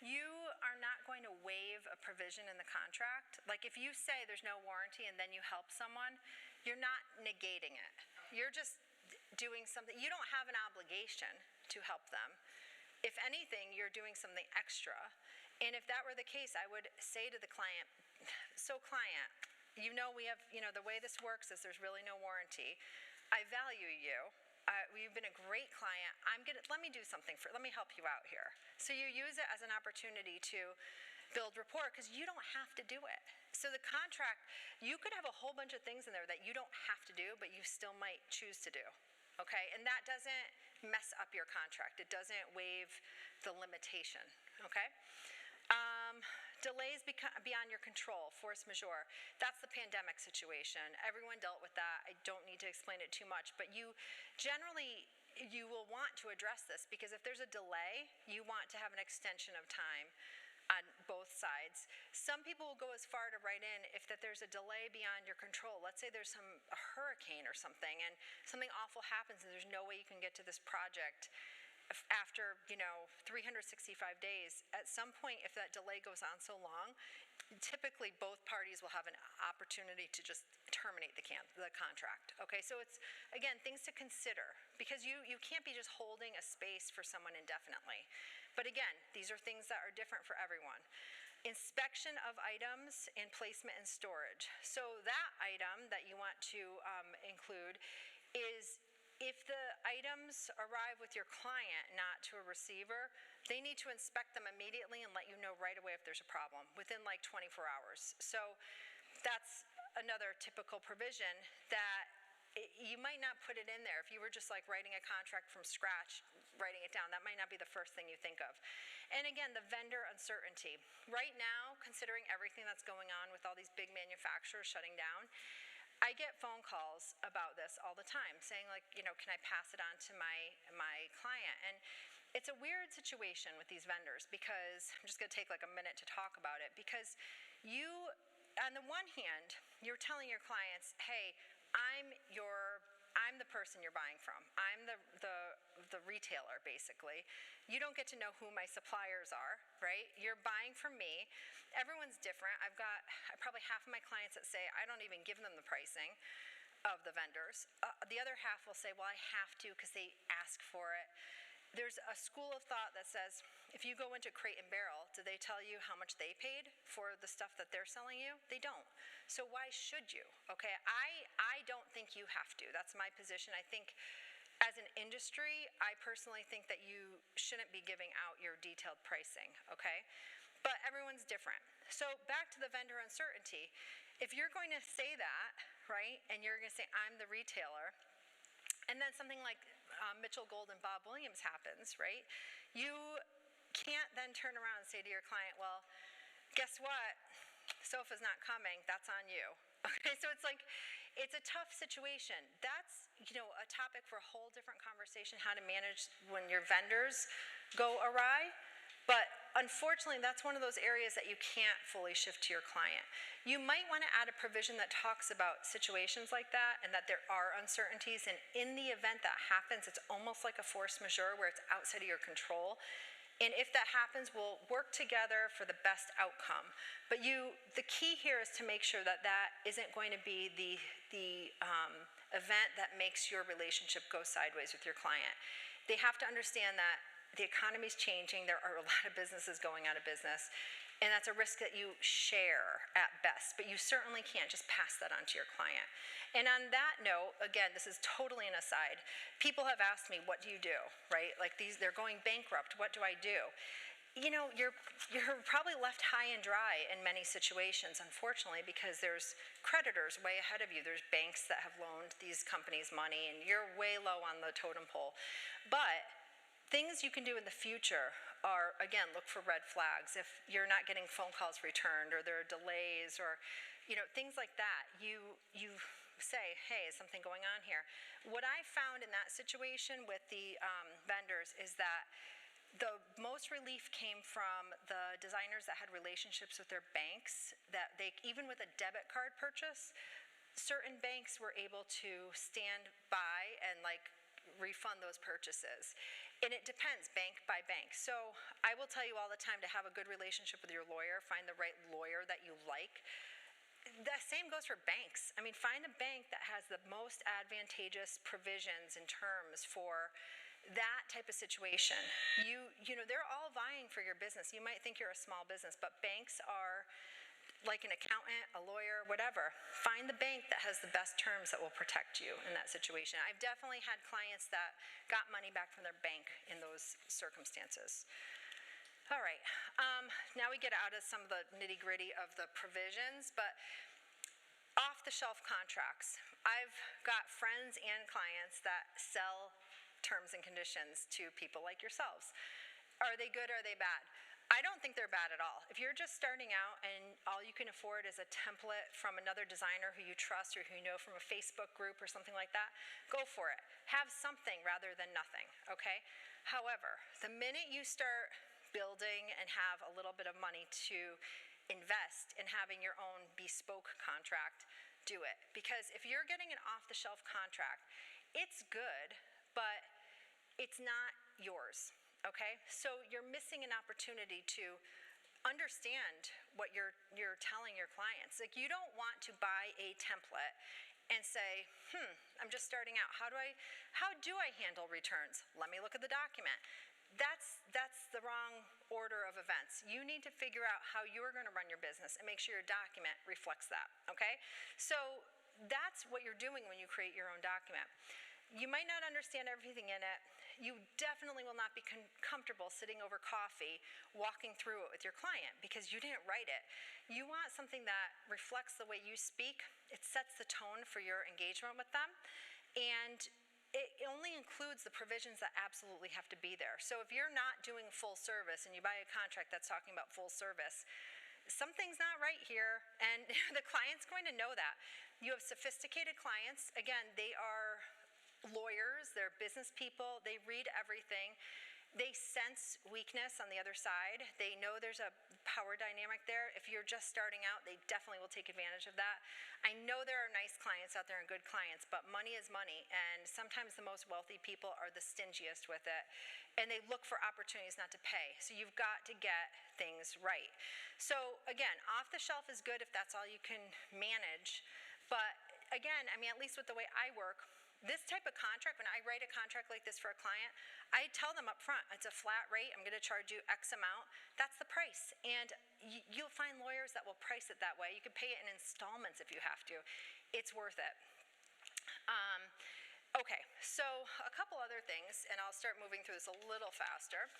You are not going to waive a provision in the contract. Like if you say there's no warranty and then you help someone, you're not negating it. You're just doing something. You don't have an obligation to help them. If anything, you're doing something extra. And if that were the case, I would say to the client, so client, we have, the way this works is there's really no warranty. I value you. You've been a great client. Let me do something let me help you out here. So you use it as an opportunity to build rapport because you don't have to do it. So the contract, you could have a whole bunch of things in there that you don't have to do, but you still might choose to do. Okay, and that doesn't mess up your contract. It doesn't waive the limitation, okay? Delays beyond your control, force majeure. That's the pandemic situation. Everyone dealt with that. I don't need to explain it too much, but you will want to address this because if there's a delay, you want to have an extension of time on both sides. Some people will go as far to write in if that there's a delay beyond your control. Let's say there's a hurricane or something and something awful happens and there's no way you can get to this project after 365 days. At some point, if that delay goes on so long, typically both parties will have an opportunity to just terminate the contract. Okay, so it's, again, things to consider because you can't be just holding a space for someone indefinitely. But again, these are things that are different for everyone. Inspection of items and placement and storage. So that item that you want to include is if the items arrive with your client, not to a receiver, they need to inspect them immediately and let you know right away if there's a problem, within like 24 hours. So that's another typical provision that you might not put it in there. If you were just like writing a contract from scratch, writing it down, that might not be the first thing you think of. And again, the vendor uncertainty. Right now, considering everything that's going on with all these big manufacturers shutting down, I get phone calls about this all the time saying like, you know, can I pass it on to my client? And it's a weird situation with these vendors because, I'm just gonna take like a minute to talk about it, because you, on the one hand, you're telling your clients, hey, I'm the person you're buying from. I'm the retailer, basically. You don't get to know who my suppliers are, right? You're buying from me. Everyone's different. I probably half of my clients that say I don't even give them the pricing of the vendors. The other half will say, well, I have to because they ask for it. There's a school of thought that says, if you go into Crate and Barrel, do they tell you how much they paid for the stuff that they're selling you? They don't. So why should you? Okay, I don't think you have to. That's my position. I think as an industry, I personally think that you shouldn't be giving out your detailed pricing, okay? But everyone's different. So back to the vendor uncertainty. If you're going to say that, right, and you're going to say, I'm the retailer, and then something like Mitchell Gold and Bob Williams happens, right? You can't then turn around and say to your client, well, guess what? Sofa's not coming. That's on you. Okay, so it's like, it's a tough situation. That's, you know, a topic for a whole different conversation, how to manage when your vendors go awry. But unfortunately, that's one of those areas that you can't fully shift to your client. You might want to add a provision that talks about situations like that and that there are uncertainties. And in the event that happens, it's almost like a force majeure where it's outside of your control. And if that happens, we'll work together for the best outcome. But the key here is to make sure that that isn't going to be the event that makes your relationship go sideways with your client. They have to understand that the economy's changing. There are a lot of businesses going out of business, and that's a risk that you share at best, but you certainly can't just pass that on to your client. And on that note, again, this is totally an aside. People have asked me, what do you do, right? Like they're going bankrupt. What do I do? You know, you're probably left high and dry in many situations, unfortunately, because there's creditors way ahead of you. There's banks that have loaned these companies money, and you're way low on the totem pole. But things you can do in the future are, again, look for red flags. If you're not getting phone calls returned or there are delays or, you know, things like that, you say, hey, is something going on here? What I found in that situation with the vendors is that the most relief came from the designers that had relationships with their banks, that they, even with a debit card purchase, certain banks were able to stand by and like refund those purchases. And it depends bank by bank. So I will tell you all the time to have a good relationship with your lawyer, find the right lawyer that you like. The same goes for banks. I mean, find a bank that has the most advantageous provisions and terms for that type of situation. You know, they're all vying for your business. You might think you're a small business, but banks are like an accountant, a lawyer, whatever. Find the bank that has the best terms that will protect you in that situation. I've definitely had clients that got money back from their bank in those circumstances. All right, now we get out of some of the nitty-gritty of the provisions, but off-the-shelf contracts. I've got friends and clients that sell terms and conditions to people like yourselves. Are they good or are they bad? I don't think they're bad at all. If you're just starting out and all you can afford is a template from another designer who you trust or who you know from a Facebook group or something like that, go for it. Have something rather than nothing, okay? However, the minute you start building and have a little bit of money to invest in having your own bespoke contract, do it. Because if you're getting an off-the-shelf contract, it's good, but it's not yours. Okay, so you're missing an opportunity to understand what you're telling your clients. Like, you don't want to buy a template and say, I'm just starting out. How do I handle returns? Let me look at the document. That's the wrong order of events. You need to figure out how you're going to run your business and make sure your document reflects that. Okay, so that's what you're doing when you create your own document. You might not understand everything in it. You definitely will not be comfortable sitting over coffee, walking through it with your client because you didn't write it. You want something that reflects the way you speak. It sets the tone for your engagement with them. And it only includes the provisions that absolutely have to be there. So if you're not doing full service and you buy a contract that's talking about full service, something's not right here, and the client's going to know that. You have sophisticated clients. Again, they are lawyers, they're business people, they read everything. They sense weakness on the other side. They know there's a power dynamic there. If you're just starting out, they definitely will take advantage of that. I know there are nice clients out there and good clients, but money is money, and sometimes the most wealthy people are the stingiest with it, and they look for opportunities not to pay. So you've got to get things right. So again, off the shelf is good if that's all you can manage, but again, I mean, at least with the way I work, this type of contract, when I write a contract like this for a client, I tell them up front, it's a flat rate, I'm going to charge you X amount, that's the price. And you'll find lawyers that will price it that way. You can pay it in installments if you have to. It's worth it. Okay, so a couple other things, and I'll start moving through this a little faster.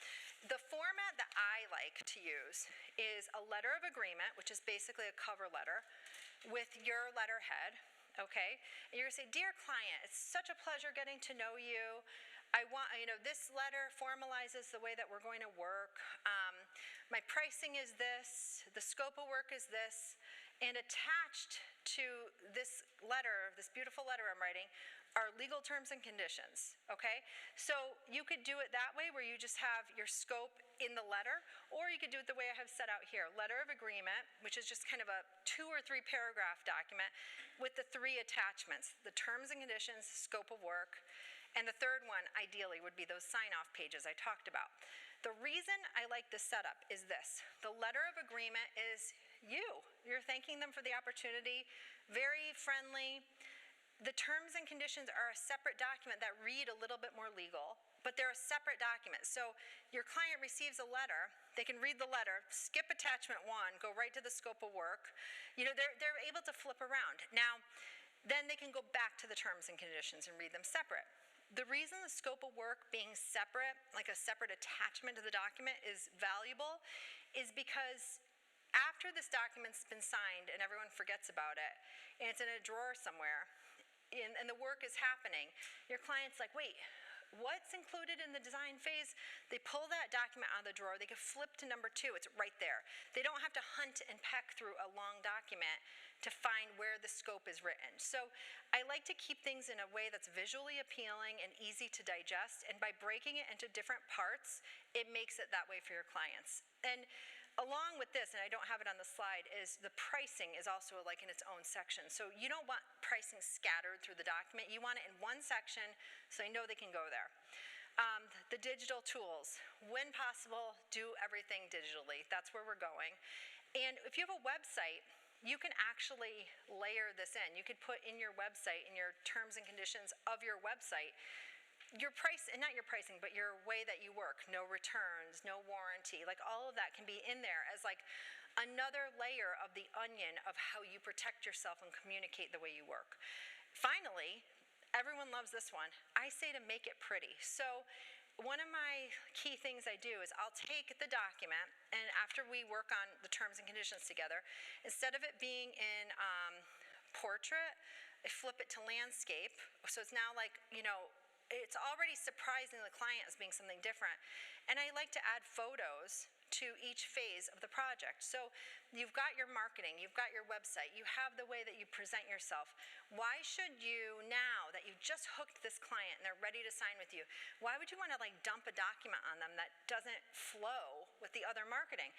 The format that I like to use is a letter of agreement, which is basically a cover letter, with your letterhead. Okay, and you're gonna say, dear client, it's such a pleasure getting to know you. I want, this letter formalizes the way that we're going to work. My pricing is this, the scope of work is this, and attached to this letter, this beautiful letter I'm writing, are legal terms and conditions, okay? So you could do it that way where you just have your scope in the letter, or you could do it the way I have set out here. Letter of agreement, which is just kind of a 2 or 3 paragraph document with the 3 attachments, the terms and conditions, scope of work, and the third one, ideally, would be those sign-off pages I talked about. The reason I like this setup is this. The letter of agreement is you. You're thanking them for the opportunity, very friendly. The terms and conditions are a separate document that read a little bit more legal, but they're a separate document. So your client receives a letter, they can read the letter, skip attachment 1, go right to the scope of work. They're able to flip around. Now, then they can go back to the terms and conditions and read them separate. The reason the scope of work being separate, like a separate attachment to the document, is valuable is because after this document's been signed and everyone forgets about it, and it's in a drawer somewhere, and the work is happening, your client's like, wait, what's included in the design phase? They pull that document out of the drawer, they can flip to number 2, it's right there. They don't have to hunt and peck through a long document to find where the scope is written. So I like to keep things in a way that's visually appealing and easy to digest, and by breaking it into different parts, it makes it that way for your clients. And along with this, and I don't have it on the slide, is the pricing is also like in its own section. So you don't want pricing scattered through the document. You want it in one section so they know they can go there. The digital tools, when possible, do everything digitally. That's where we're going. And if you have a website, you can actually layer this in. You could put in your website, in your terms and conditions of your website, your price, and not your pricing, but your way that you work, no returns, no warranty, like all of that can be in there as like another layer of the onion of how you protect yourself and communicate the way you work. Finally, everyone loves this one. I say to make it pretty. So one of my key things I do is I'll take the document, and after we work on the terms and conditions together, instead of it being in portrait, I flip it to landscape. So it's now like, it's already surprising the client as being something different. And I like to add photos to each phase of the project. So you've got your marketing, you've got your website, you have the way that you present yourself. Why should you, now that you've just hooked this client and they're ready to sign with you, why would you want to like dump a document on them that doesn't flow with the other marketing?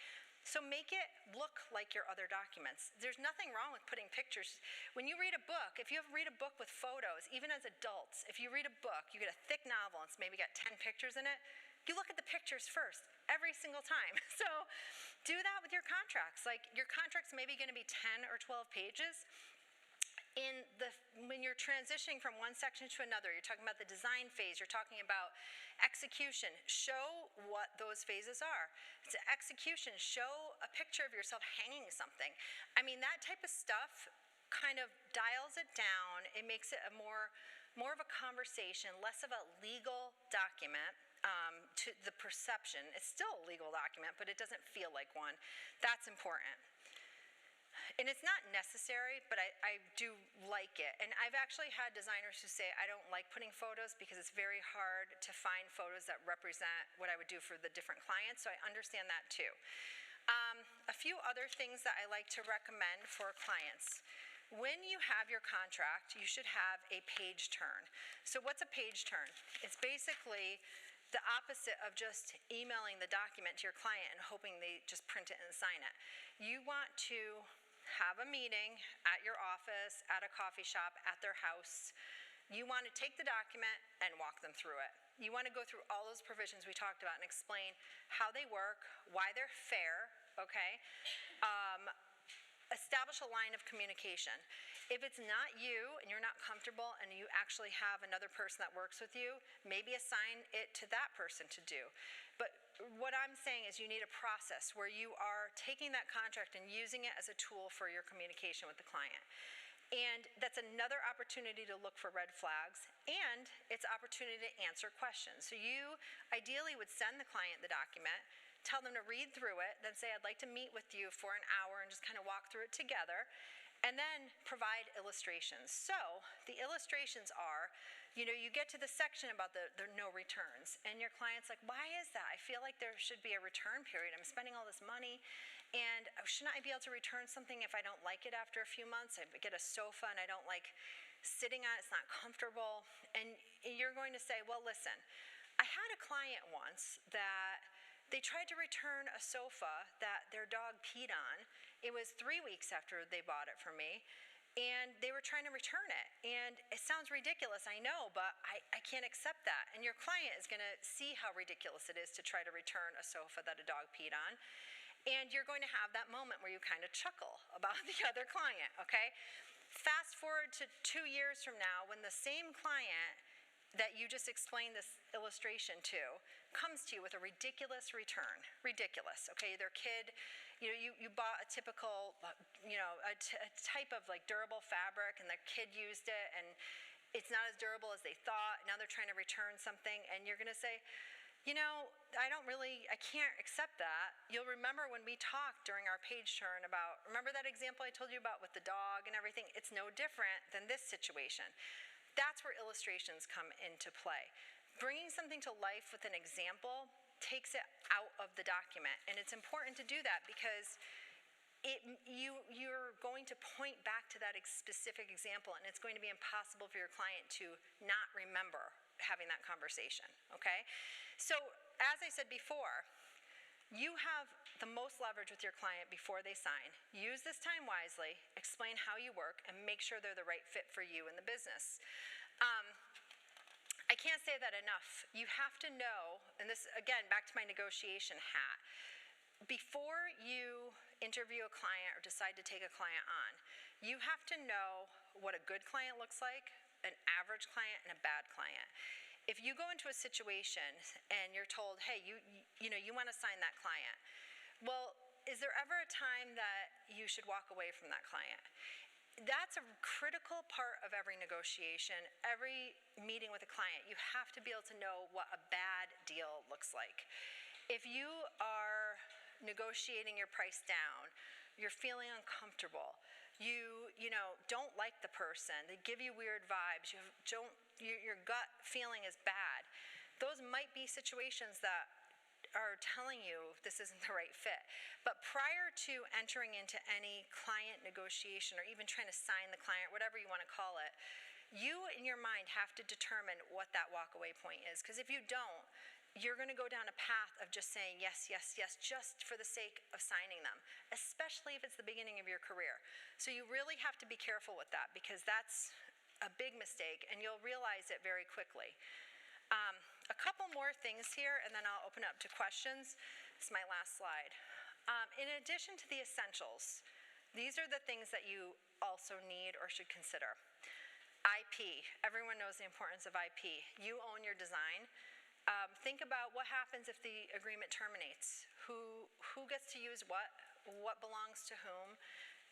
So make it look like your other documents. There's nothing wrong with putting pictures. When you read a book, if you read a book with photos, even as adults, if you read a book, you get a thick novel and it's maybe got 10 pictures in it, you look at the pictures first, every single time. So do that with your contracts. Like your contract's maybe gonna be 10 or 12 pages. When you're transitioning from one section to another, you're talking about the design phase, you're talking about execution, show what those phases are. It's execution, show a picture of yourself hanging something. I mean, that type of stuff kind of dials it down. It makes it a more more of a conversation, less of a legal document. To the perception, it's still a legal document, but it doesn't feel like one. That's important. And it's not necessary, but I do like it. And I've actually had designers who say, I don't like putting photos because it's very hard to find photos that represent what I would do for the different clients, so I understand that too. A few other things that I like to recommend for clients. When you have your contract, you should have a page turn. So what's a page turn? It's basically the opposite of just emailing the document to your client and hoping they just print it and sign it. You want to have a meeting at your office, at a coffee shop, at their house. You want to take the document and walk them through it. You want to go through all those provisions we talked about and explain how they work, why they're fair, okay? Establish a line of communication. If it's not you and you're not comfortable and you actually have another person that works with you, maybe assign it to that person to do. But what I'm saying is you need a process where you are taking that contract and using it as a tool for your communication with the client. And that's another opportunity to look for red flags, and it's opportunity to answer questions. So you ideally would send the client the document, tell them to read through it, then say, I'd like to meet with you for an hour and just kind of walk through it together, and then provide illustrations. So the illustrations are, you get to the section about the no returns, and your client's like, why is that? I feel like there should be a return period. I'm spending all this money, and shouldn't I be able to return something if I don't like it after a few months? I get a sofa and I don't like sitting on it, it's not comfortable. And you're going to say, well, listen, I had a client once that they tried to return a sofa that their dog peed on. It was 3 weeks after they bought it from me, and they were trying to return it. And it sounds ridiculous, I know, but I can't accept that. And your client is going to see how ridiculous it is to try to return a sofa that a dog peed on. And you're going to have that moment where you kind of chuckle about the other client, okay? Fast forward to 2 years from now when the same client that you just explained this illustration to comes to you with a ridiculous return. Ridiculous, okay? Their kid, you bought a typical, a type of like durable fabric, and their kid used it, and it's not as durable as they thought. Now they're trying to return something, and you're gonna say, I can't accept that. You'll remember when we talked during our page turn about, remember that example I told you about with the dog and everything? It's no different than this situation. That's where illustrations come into play. Bringing something to life with an example takes it out of the document, and it's important to do that because you're going to point back to that specific example, and it's going to be impossible for your client to not remember having that conversation, okay? So, as I said before, you have the most leverage with your client before they sign. Use this time wisely, explain how you work, and make sure they're the right fit for you in the business. I can't say that enough. You have to know, and this, again, back to my negotiation hat, before you interview a client or decide to take a client on, you have to know what a good client looks like, an average client, and a bad client. If you go into a situation and you're told, hey, you want to sign that client, well, is there ever a time that you should walk away from that client? That's a critical part of every negotiation, every meeting with a client. You have to be able to know what a bad deal looks like. If you are negotiating your price down, you're feeling uncomfortable, you don't like the person, they give you weird vibes, your gut feeling is bad, those might be situations that are telling you this isn't the right fit. But prior to entering into any client negotiation or even trying to sign the client, whatever you want to call it, you in your mind have to determine what that walkaway point is. Because if you don't, you're going to go down a path of just saying yes, yes, yes, just for the sake of signing them, especially if it's the beginning of your career. So you really have to be careful with that because that's a big mistake, and you'll realize it very quickly. A couple more things here, and then I'll open up to questions. This is my last slide. In addition to the essentials, these are the things that you also need or should consider. IP. Everyone knows the importance of IP. You own your design. Think about what happens if the agreement terminates. Who gets to use what belongs to whom.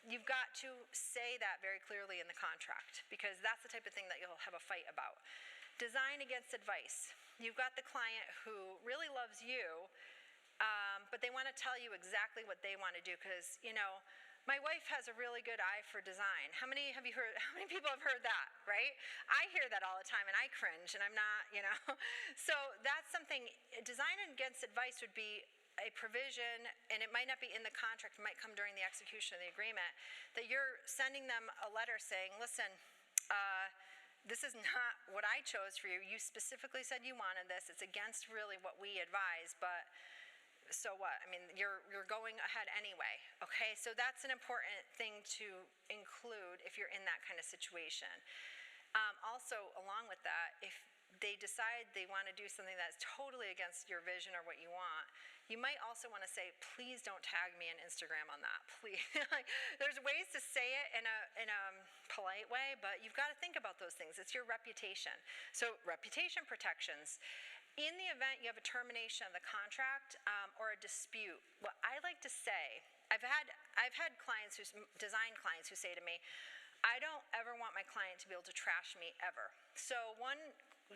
you've got to say that very clearly in the contract, because that's the type of thing that you'll have a fight about. Design against advice. You've got the client who really loves you, but they want to tell you exactly what they want to do, because, my wife has a really good eye for design. How many people have heard that, right? I hear that all the time and I cringe, and I'm not, So that's something, design against advice would be a provision, and it might not be in the contract, it might come during the execution of the agreement, that you're sending them a letter saying, listen, this is not what I chose for you. You specifically said you wanted this. It's against really what we advise, but so what? I mean, you're going ahead anyway, okay? So that's an important thing to include if you're in that kind of situation. Also, along with that, if they decide they want to do something that's totally against your vision or what you want, you might also want to say, please don't tag me on Instagram on that, please. There's ways to say it in a polite way, but you've got to think about those things. It's your reputation. So reputation protections. In the event you have a termination of the contract or a dispute, what I like to say, I've had clients design clients who say to me, I don't ever want my client to be able to trash me ever. So one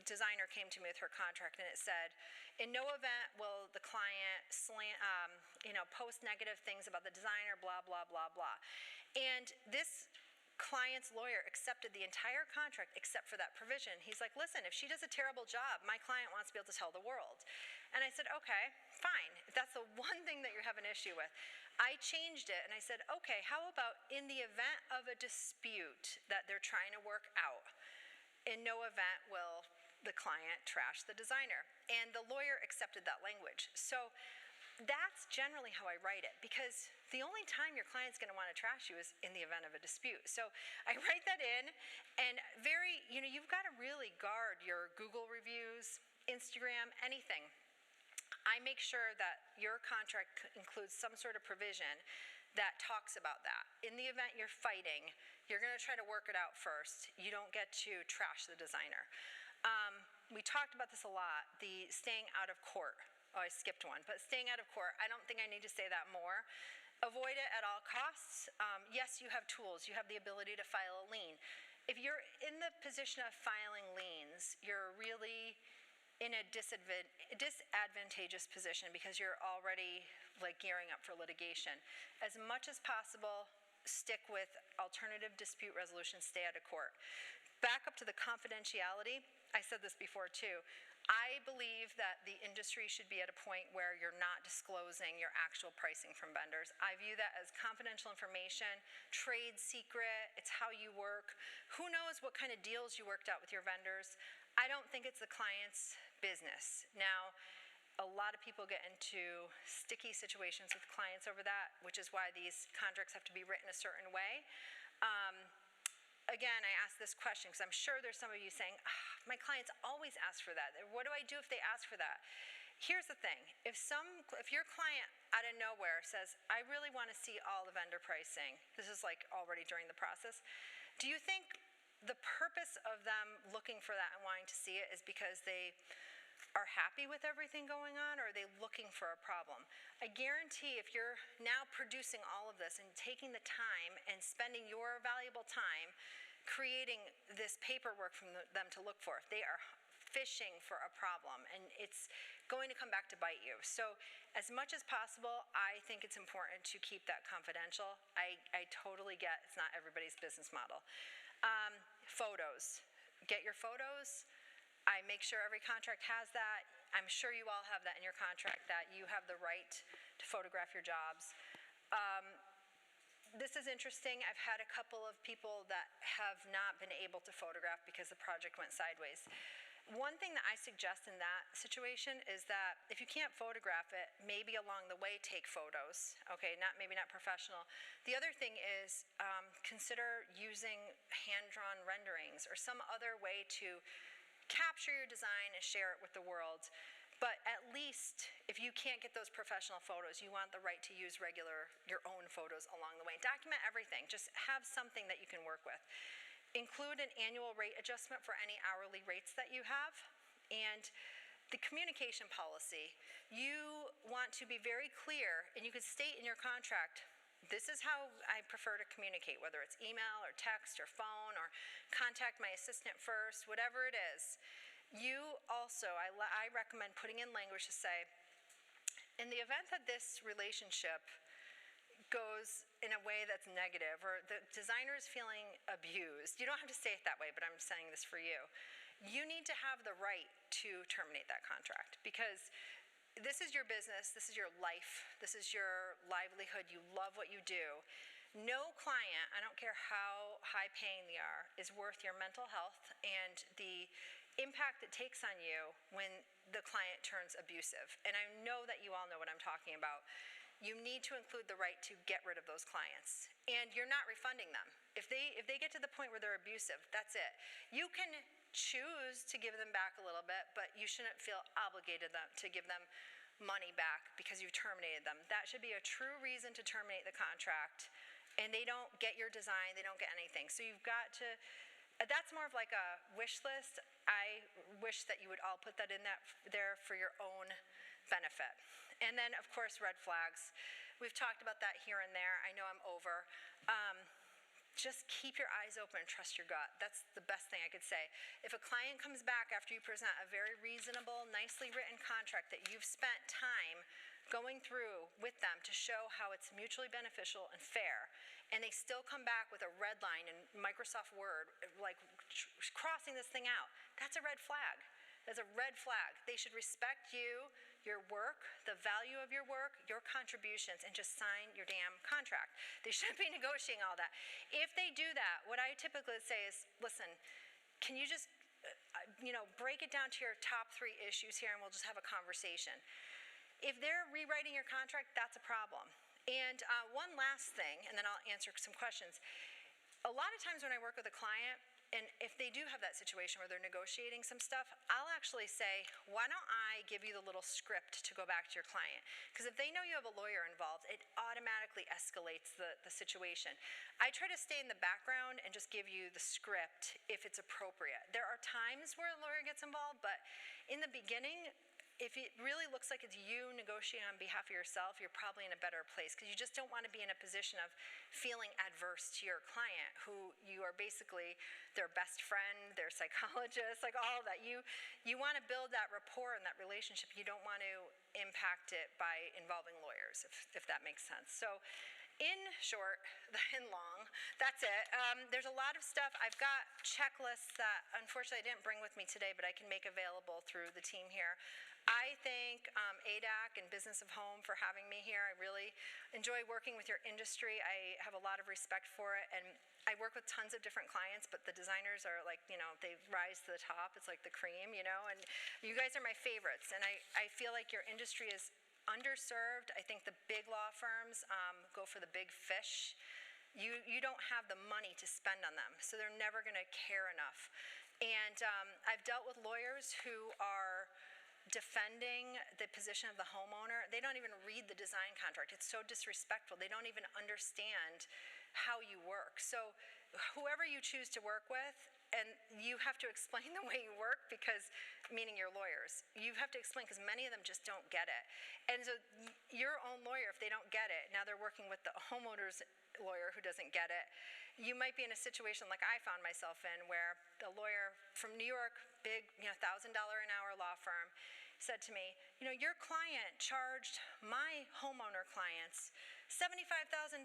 designer came to me with her contract and it said, in no event will the client post negative things about the designer, blah, blah, blah, blah. And this client's lawyer accepted the entire contract except for that provision. He's like, listen, if she does a terrible job, my client wants to be able to tell the world. And I said, okay, fine. If that's the one thing that you have an issue with. I changed it and I said, okay, how about in the event of a dispute that they're trying to work out, in no event will the client trash the designer. And the lawyer accepted that language. So that's generally how I write it, because the only time your client's going to want to trash you is in the event of a dispute. So I write that in, and you've got to really guard your Google reviews, Instagram, anything. I make sure that your contract includes some sort of provision that talks about that. In the event you're fighting, you're going to try to work it out first. You don't get to trash the designer. We talked about this a lot, the staying out of court. Oh, I skipped one, but staying out of court, I don't think I need to say that more. Avoid it at all costs. Yes, you have tools. You have the ability to file a lien. If you're in the position of filing liens, you're really in a disadvantageous position because you're already gearing up for litigation. As much as possible, stick with alternative dispute resolution, stay out of court. Back up to the confidentiality. I said this before too. I believe that the industry should be at a point where you're not disclosing your actual pricing from vendors. I view that as confidential information, trade secret, it's how you work. Who knows what kind of deals you worked out with your vendors? I don't think it's the client's business. Now, a lot of people get into sticky situations with clients over that, which is why these contracts have to be written a certain way. Again, I ask this question because I'm sure there's some of you saying, my clients always ask for that. What do I do if they ask for that? Here's the thing. If your client out of nowhere says, I really want to see all the vendor pricing, this is already during the process, do you think the purpose of them looking for that and wanting to see it is because they are happy with everything going on, or are they looking for a problem? I guarantee if you're now producing all of this and taking the time and spending your valuable time creating this paperwork from them to look for, if they are fishing for a problem, and it's going to come back to bite you. So as much as possible, I think it's important to keep that confidential. I totally get it's not everybody's business model. Photos. Get your photos. I make sure every contract has that. I'm sure you all have that in your contract, that you have the right to photograph your jobs. This is interesting. I've had a couple of people that have not been able to photograph because the project went sideways. One thing that I suggest in that situation is that if you can't photograph it, maybe along the way take photos. Okay, maybe not professional. The other thing is consider using hand-drawn renderings or some other way to capture your design and share it with the world. But at least, if you can't get those professional photos, you want the right to use your own photos along the way. Document everything. Just have something that you can work with. Include an annual rate adjustment for any hourly rates that you have. And the communication policy. You want to be very clear, and you could state in your contract, this is how I prefer to communicate, whether it's email or text or phone or contact my assistant first, whatever it is. You also, I recommend putting in language to say, in the event that this relationship goes in a way that's negative or the designer is feeling abused, you don't have to say it that way, but I'm saying this for you. You need to have the right to terminate that contract because this is your business, this is your life, this is your livelihood, you love what you do. No client, I don't care how high paying they are, is worth your mental health and the impact it takes on you when the client turns abusive. And I know that you all know what I'm talking about. You need to include the right to get rid of those clients. And you're not refunding them. If they get to the point where they're abusive, that's it. You can choose to give them back a little bit, but you shouldn't feel obligated to give them money back because you terminated them. That should be a true reason to terminate the contract. And they don't get your design, they don't get anything. So you've got to, that's more of like a wish list. I wish that you would all put that in there for your own benefit. And then, of course, red flags. We've talked about that here and there. I know I'm over. Just keep your eyes open and trust your gut. That's the best thing I could say. If a client comes back after you present a very reasonable, nicely written contract that you've spent time going through with them to show how it's mutually beneficial and fair, and they still come back with a red line in Microsoft Word, like crossing this thing out, that's a red flag. That's a red flag. They should respect you, your work, the value of your work, your contributions, and just sign your damn contract. They shouldn't be negotiating all that. If they do that, what I typically say is, listen, can you just break it down to your top 3 issues here, and we'll just have a conversation. If they're rewriting your contract, that's a problem. And one last thing, and then I'll answer some questions. A lot of times when I work with a client, and if they do have that situation where they're negotiating some stuff, I'll actually say, why don't I give you the little script to go back to your client? Because if they know you have a lawyer involved, it automatically escalates the situation. I try to stay in the background and just give you the script if it's appropriate. There are times where a lawyer gets involved, but in the beginning, if it really looks like it's you negotiating on behalf of yourself, you're probably in a better place because you just don't want to be in a position of feeling adverse to your client who you are basically their best friend, their psychologist, like all of that. You want to build that rapport and that relationship. You don't want to impact it by involving lawyers, if that makes sense. So in short, in long, that's it. There's a lot of stuff. I've got checklists that unfortunately I didn't bring with me today, but I can make available through the team here. I thank ADAC and Business of Home for having me here. I really enjoy working with your industry. I have a lot of respect for it, and I work with tons of different clients, but the designers are like, they rise to the top. It's like the cream, and you guys are my favorites, and I feel like your industry is underserved. I think the big law firms go for the big fish. You don't have the money to spend on them, so they're never going to care enough. And I've dealt with lawyers who are defending the position of the homeowner. They don't even read the design contract. It's so disrespectful. They don't even understand how you work. So whoever you choose to work with, and you have to explain the way you work because, meaning your lawyers, you have to explain because many of them just don't get it. And so your own lawyer, if they don't get it, now they're working with the homeowner's lawyer who doesn't get it. You might be in a situation like I found myself in where the lawyer from New York, big, $1,000 an hour law firm, said to me, your client charged my homeowner clients $75,000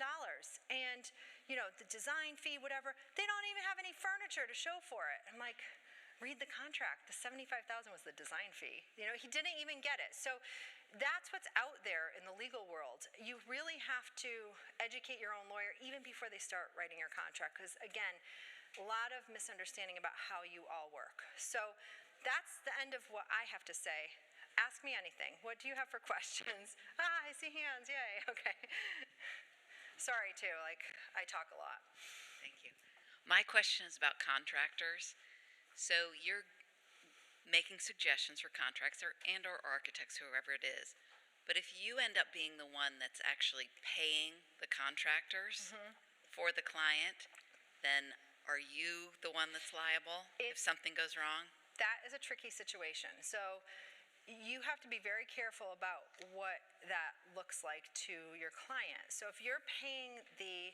and, the design fee, whatever, they don't even have any furniture to show for it. I'm like, read the contract. The $75,000 was the design fee. He didn't even get it. So that's what's out there in the legal world. You really have to educate your own lawyer even before they start writing your contract because, again, a lot of misunderstanding about how you all work. So that's the end of what I have to say. Ask me anything. What do you have for questions? I see hands. Yay. Okay. Sorry, too. I talk a lot. Thank you. My question is about contractors. So you're making suggestions for contracts or architects, whoever it is. But if you end up being the one that's actually paying the contractors for the client, then are you the one that's liable if something goes wrong? That is a tricky situation. So you have to be very careful about what that looks like to your client. So if you're paying the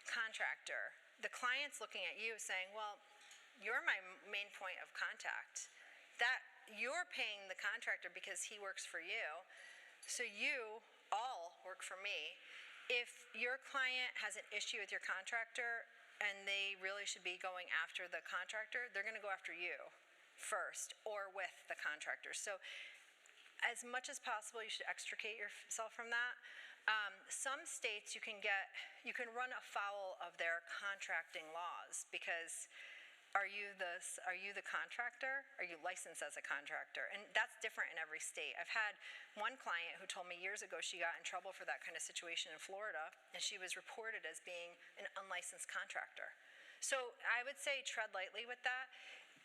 contractor, the client's looking at you saying, well, you're my main point of contact. That you're paying the contractor because he works for you. So you all work for me. If your client has an issue with your contractor and they really should be going after the contractor, they're going to go after you first or with the contractor. So as much as possible, you should extricate yourself from that. Some states you can run afoul of their contracting laws because are you the contractor? Are you licensed as a contractor? And that's different in every state. I've had one client who told me years ago she got in trouble for that kind of situation in Florida, and she was reported as being an unlicensed contractor. So I would say tread lightly with that.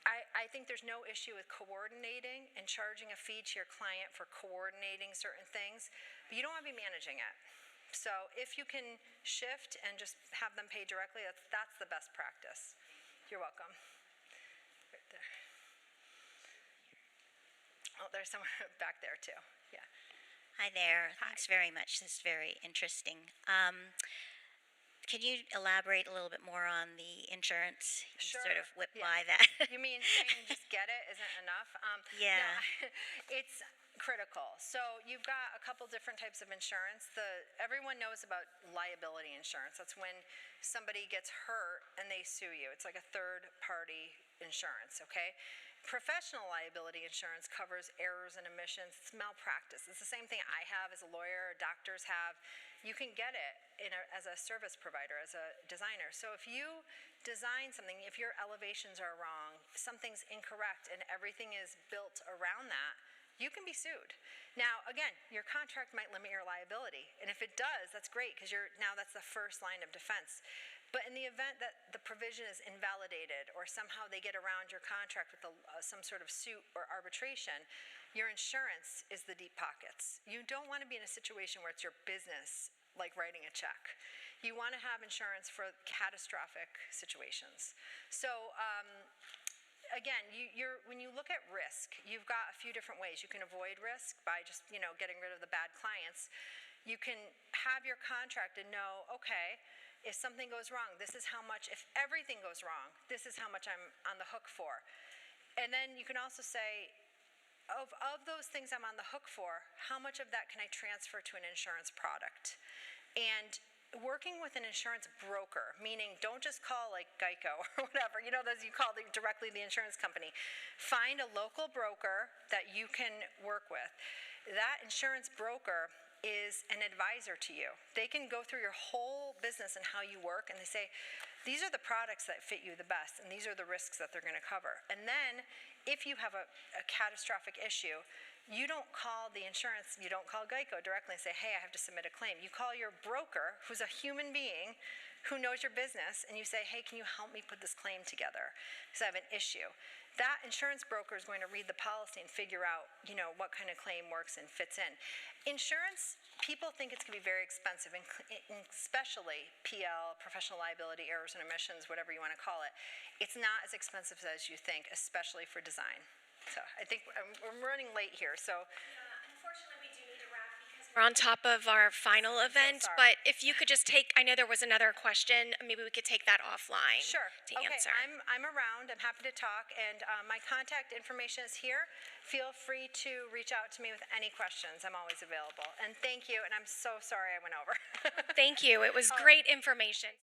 I think there's no issue with coordinating and charging a fee to your client for coordinating certain things, but you don't want to be managing it. So if you can shift and just have them pay directly, that's the best practice. You're welcome. Right there. Oh, there's someone back there too. Yeah. Hi there. Thanks very much. This is very interesting. Can you elaborate a little bit more on the insurance? You Sure. sort of whipped Yeah. by that. You mean saying just get it isn't enough? Yeah. No, it's critical. So you've got a couple different types of insurance. Everyone knows about liability insurance. That's when somebody gets hurt and they sue you. It's like a third-party insurance, okay? Professional liability insurance covers errors and omissions. It's malpractice. It's the same thing I have as a lawyer, or doctors have. You can get it as a service provider, as a designer. So if you design something, if your elevations are wrong, something's incorrect, and everything is built around that, you can be sued. Now, again, your contract might limit your liability, and if it does, that's great because now that's the first line of defense. But in the event that the provision is invalidated or somehow they get around your contract with some sort of suit or arbitration, your insurance is the deep pockets. You don't want to be in a situation where it's your business, like writing a check. You want to have insurance for catastrophic situations. So, again, when you look at risk, you've got a few different ways. You can avoid risk by just getting rid of the bad clients. You can have your contract and know, okay, if something goes wrong, this is how much. If everything goes wrong, this is how much I'm on the hook for. And then you can also say, of those things I'm on the hook for, how much of that can I transfer to an insurance product? And working with an insurance broker, meaning don't just call like Geico or whatever, those you call directly the insurance company. Find a local broker that you can work with. That insurance broker is an advisor to you. They can go through your whole business and how you work, and they say, these are the products that fit you the best, and these are the risks that they're going to cover. And then if you have a catastrophic issue, you don't call the insurance, you don't call Geico directly and say, hey, I have to submit a claim. You call your broker, who's a human being, who knows your business, and you say, hey, can you help me put this claim together because I have an issue. That insurance broker is going to read the policy and figure out, what kind of claim works and fits in. Insurance, people think it's going to be very expensive, and especially PL, professional liability, errors and omissions, whatever you want to call it. It's not as expensive as you think, especially for design. So I think I'm running late here, so. Unfortunately, we do need to wrap because we're on top of our final event. sorry. But if you could just I know there was another question. Maybe we could take that offline. Sure. To Okay, answer. I'm around. I'm happy to talk, and my contact information is here. Feel free to reach out to me with any questions. I'm always available. And thank you, and I'm so sorry I went over. Thank you. It was great information.